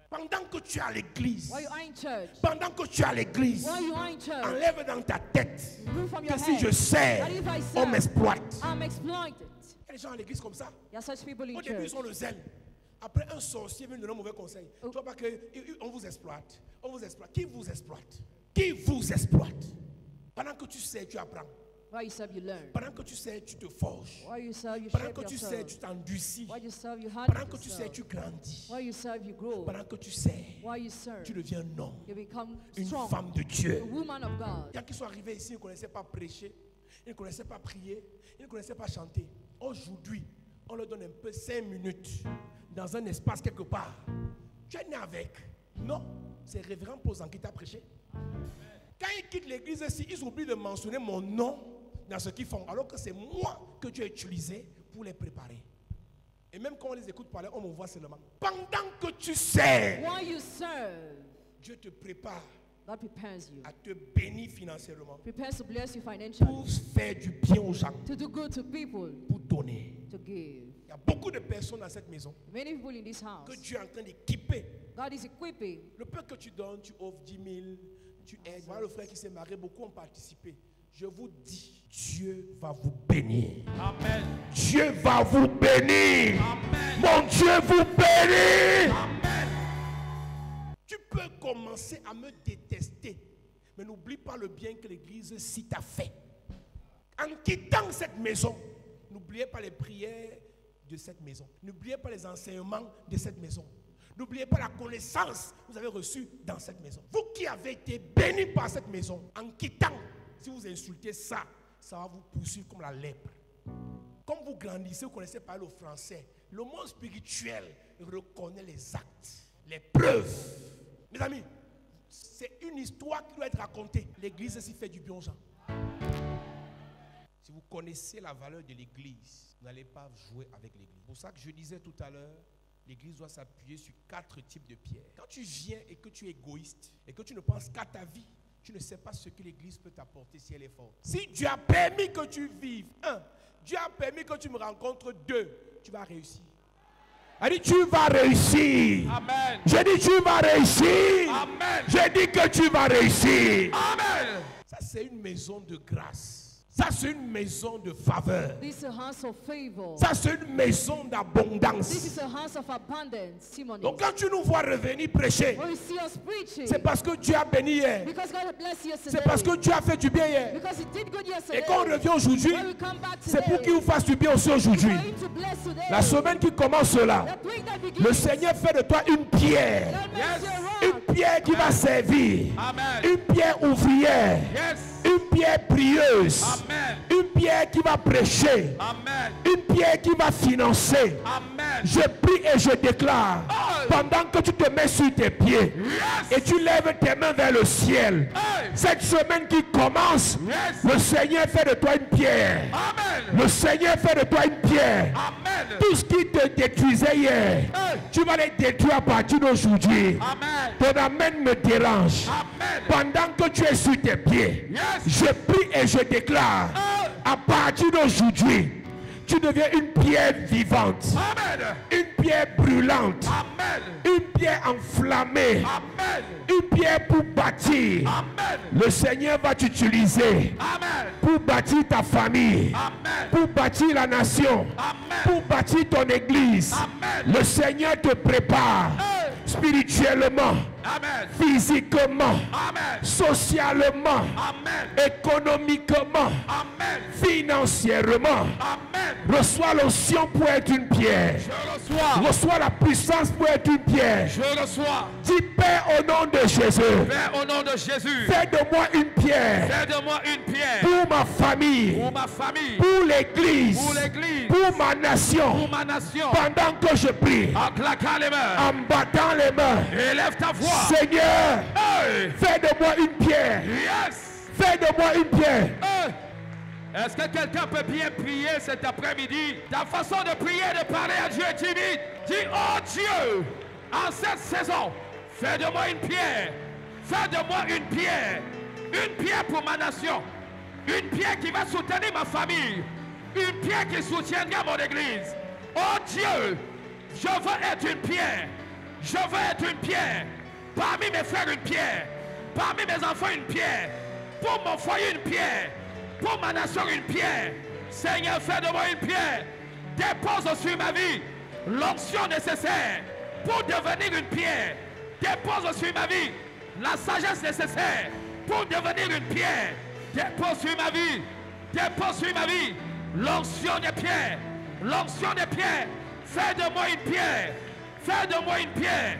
Pendant que tu es à l'église, While you are in church, pendant que tu es à l'église, while you are in church, enlève dans ta tête remove from que your si head je sers, that if I on serve, m'exploite. I'm exploited. Il y a des gens à l'église comme ça. There are such people in Au début, ils church. ont le zèle. Après, un sorcier vient donner un mauvais conseil. Tu vois pas qu'on vous exploite. On vous exploite. Qui vous exploite? Qui vous exploite? Pendant que tu sais, tu apprends. While you serve, you learn. Pendant que tu sais, tu te forges. While you serve, you Pendant shape que tu sais, yourself. tu t'endurcis. While you serve, you Pendant harden que tu sais, yourself. tu grandis. While you serve, you grow. Pendant que tu sais, While you serve, tu deviens un homme, you become une strong. femme de A Dieu. woman of God. Il y a qui sont arrivés ici, ils ne connaissaient pas prêcher, ils ne connaissaient pas prier, ils ne connaissaient pas chanter. Aujourd'hui, on leur donne un peu 5 minutes dans un espace quelque part. Tu es né avec? Non, c'est révérend Posan qui t'a prêché. Quand ils quittent l'église ici, ils oublient de mentionner mon nom dans ce qu'ils font, alors que c'est moi que tu as utilisé pour les préparer. Et même quand on les écoute parler, on me voit seulement. Pendant que tu sers, While you serve, Dieu te prépare God prepares you. à te bénir financièrement, Prepares to bless you pour financially. faire du bien aux gens, To do good to people. pour donner. To give. Il y a beaucoup de personnes dans cette maison Many people in this house. que Dieu est en train d'équiper. God is equipping. Le peu que tu donnes, tu offres 10 000, tu aides. Voilà le frère qui s'est marié, beaucoup ont participé. Je vous dis, Dieu va vous bénir. Amen. Dieu va vous bénir. Amen. Mon Dieu vous bénit. Amen. Tu peux commencer à me détester, mais n'oublie pas le bien que l'église si t'a fait. En quittant cette maison, n'oubliez pas les prières de cette maison. N'oubliez pas les enseignements de cette maison. N'oubliez pas la connaissance que vous avez reçue dans cette maison. Vous qui avez été bénis par cette maison, en quittant, si vous insultez ça, ça va vous poursuivre comme la lèpre. Comme vous grandissez, vous connaissez parler le français. Le monde spirituel reconnaît les actes, les preuves. Mes amis, c'est une histoire qui doit être racontée. L'église s'y fait du bien aux gens. Si vous connaissez la valeur de l'église, vous n'allez pas jouer avec l'église. C'est pour ça que je disais tout à l'heure, l'église doit s'appuyer sur 4 types de pierres. Quand tu viens et que tu es égoïste et que tu ne penses qu'à ta vie, tu ne sais pas ce que l'église peut t'apporter si elle est forte. Si Dieu a permis que tu vives, 1, Dieu a permis que tu me rencontres, 2, tu vas réussir. Elle dit, tu vas réussir. Amen. J'ai dit, tu vas réussir. Amen. J'ai dit que tu vas réussir. Amen. Ça, c'est une maison de grâce. Ça, c'est une maison de faveur. This is a house of favor. Ça, c'est une maison This d'abondance. is a house of abundance. Timony. Donc, quand tu nous vois revenir prêcher, When you see us preaching, c'est parce que Dieu a béni hier. because God blessed you yesterday. C'est parce que Dieu a fait du bien hier. Because He did good Et yesterday. quand on revient aujourd'hui, When we come back c'est today, pour qu'il vous fasse du bien aussi aujourd'hui. for Him to bless today. La semaine qui commence là, That week that begins, le Seigneur fait de toi une pierre. that makes Yes. you a rock. Une pierre qui va servir. Amen. Une pierre ouvrière. Yes. Une pierre pierre prieuse. Amen. Une pierre qui va prêcher. Amen. Une pierre qui va financer. Amen. Je prie et je déclare, Hey. pendant que tu te mets sur tes pieds Yes. et tu lèves tes mains vers le ciel, Hey. cette semaine qui commence, Yes. le Seigneur fait de toi une pierre. Amen. Le Seigneur fait de toi une pierre. Amen. Tout ce qui te détruisait hier, Hey. tu vas les détruire à partir d'aujourd'hui. Amen. Ton amen me dérange. Amen. Pendant que tu es sur tes pieds, Yes. je prie et je déclare, Hey. à partir d'aujourd'hui, tu deviens une pierre vivante, Amen. une pierre brûlante, Amen. une pierre enflammée, Amen. une pierre pour bâtir. Amen. Le Seigneur va t'utiliser Amen. pour bâtir ta famille, Amen. pour bâtir la nation, Amen. pour bâtir ton église. Amen. Le Seigneur te prépare Hey. spirituellement, Amen. physiquement, Amen. socialement, Amen. économiquement, Amen. financièrement. Amen. Reçois l'onction pour être une pierre. Je reçois. Reçois la puissance pour être une pierre. Je reçois. Dis Père au nom de Jésus. Père, au nom de Jésus, Fais de moi une pierre fais de moi une pierre pour ma famille, pour ma famille, pour l'église, pour l'église, pour ma nation. pour ma nation. Pendant que je prie, En claquant les mains, en battant les mains, élève ta voix. Seigneur, Hey. fais de moi une pierre. Yes. Fais de moi une pierre. Hey. Est-ce que quelqu'un peut bien prier cet après-midi? Ta façon de prier, de parler à Dieu est timide. Dis, oh Dieu, en cette saison, fais de moi une pierre. Fais de moi une pierre. Une pierre pour ma nation. Une pierre qui va soutenir ma famille. Une pierre qui soutiendra mon église. Oh Dieu, je veux être une pierre. Je veux être une pierre. Parmi mes frères, une pierre. Parmi mes enfants, une pierre. Pour mon foyer, une pierre. Pour ma nation, une pierre. Seigneur, fais de moi une pierre. Dépose sur ma vie l'onction nécessaire pour devenir une pierre. Dépose sur ma vie la sagesse nécessaire pour devenir une pierre. Dépose sur ma vie. Dépose sur ma vie l'onction des pierres. L'onction des pierres. Fais de moi une pierre. Fais de moi une pierre.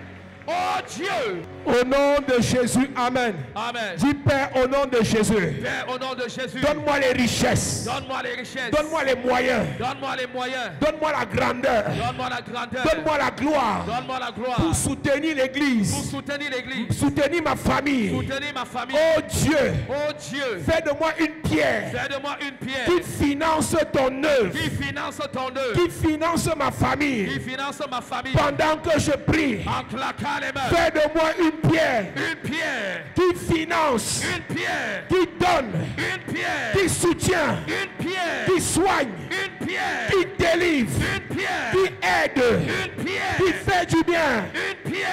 Oh Dieu. Au nom de Jésus, Amen. Amen. Dis Père, au nom de Jésus, Père, au nom de Jésus, donne-moi les richesses, donne-moi les richesses. donne-moi les moyens, Donne-moi les moyens. donne-moi la grandeur, Donne-moi la grandeur. donne-moi la gloire Donne-moi la gloire. pour soutenir Pour l'église, soutenir l'église. soutenir ma famille. Soutenir ma famille. Oh Dieu, Oh Dieu. fais de moi une pierre Fais de moi une pierre qui finance ton œuvre, qui finance ton œuvre. qui finance ma Qui famille. finance ma famille. Pendant que je prie, En claquant les mains. fais de moi une pierre Une pierre. qui finance, Une pierre. qui donne, Une pierre. qui soutient, Une pierre. qui soigne, Une pierre. qui délivre, Une pierre. qui aide, Une pierre. qui fait du bien. Une pierre.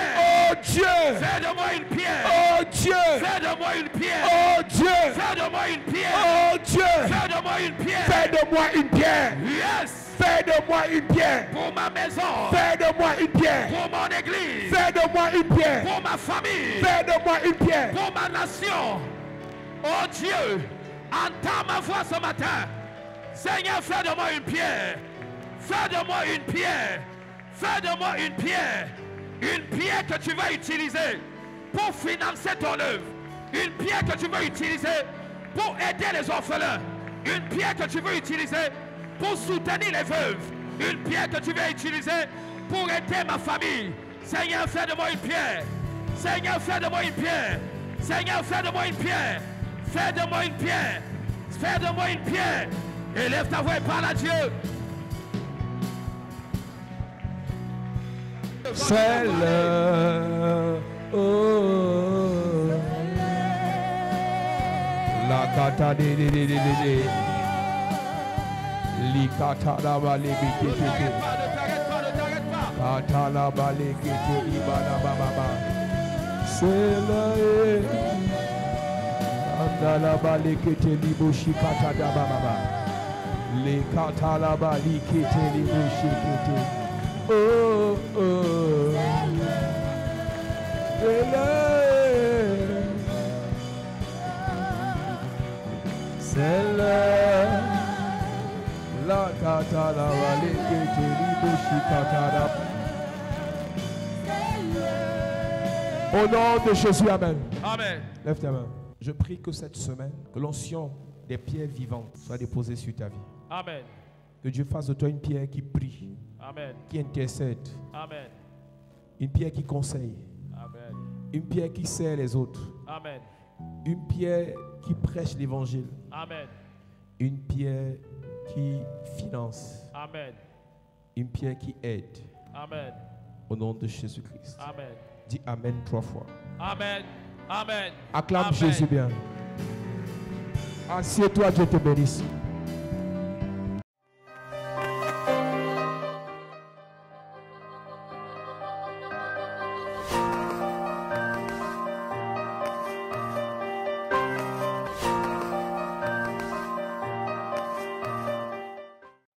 Oh Dieu, Fais de moi une pierre. oh Dieu, Fais de moi une pierre. oh Dieu, Fais de moi une pierre. oh Dieu, Fais de moi une pierre. fais de moi une pierre, Yes. fais de moi une pierre, Pour ma maison. fais de moi une pierre, Pour mon église. fais de moi une pierre, Pour ma famille. fais de moi une pierre. Pour ma nation. Oh Dieu, entends ma voix ce matin. Seigneur, fais de moi une pierre. Fais de moi une pierre. Fais de moi une pierre. Une pierre que tu vas utiliser pour financer ton œuvre. Une pierre que tu veux utiliser pour aider les orphelins. Une pierre que tu veux utiliser pour soutenir les veuves. Une pierre que tu veux utiliser pour aider ma famille. Seigneur, fais de moi une pierre. Seigneur, fais de moi une pierre. Seigneur, fais de moi une pierre. Fais de moi une pierre. Fais de moi une pierre. Élève ta voix et parle à Dieu. Celle, oh, la kata de li kata la ba le bi Ne ke t'arrête pas, ne t'arrête pas, ne t'arrête pas. kata la ba le ke li ba la ba ba ba. Celle, anda la ba le ke li bo shi kata da ba ba ba. Le kata la ba li ke li bo shi ke. Oh, oh. Celle la kata la wale ke libo shikatara. Au nom de Jésus, Amen. Amen. Lève ta main. Je prie que cette semaine, que l'onction des pierres vivantes soit déposée sur ta vie. Amen. Que Dieu fasse de toi une pierre qui prie, Amen. qui intercède, Amen. une pierre qui conseille, Amen. une pierre qui sert les autres, Amen. une pierre qui prêche l'évangile, Amen. une pierre qui finance, Amen. une pierre qui aide. Amen. Au nom de Jésus-Christ. Amen. Dis Amen 3 fois. Amen. Amen. Acclame Amen. Jésus bien. Assieds-toi, Dieu te bénisse.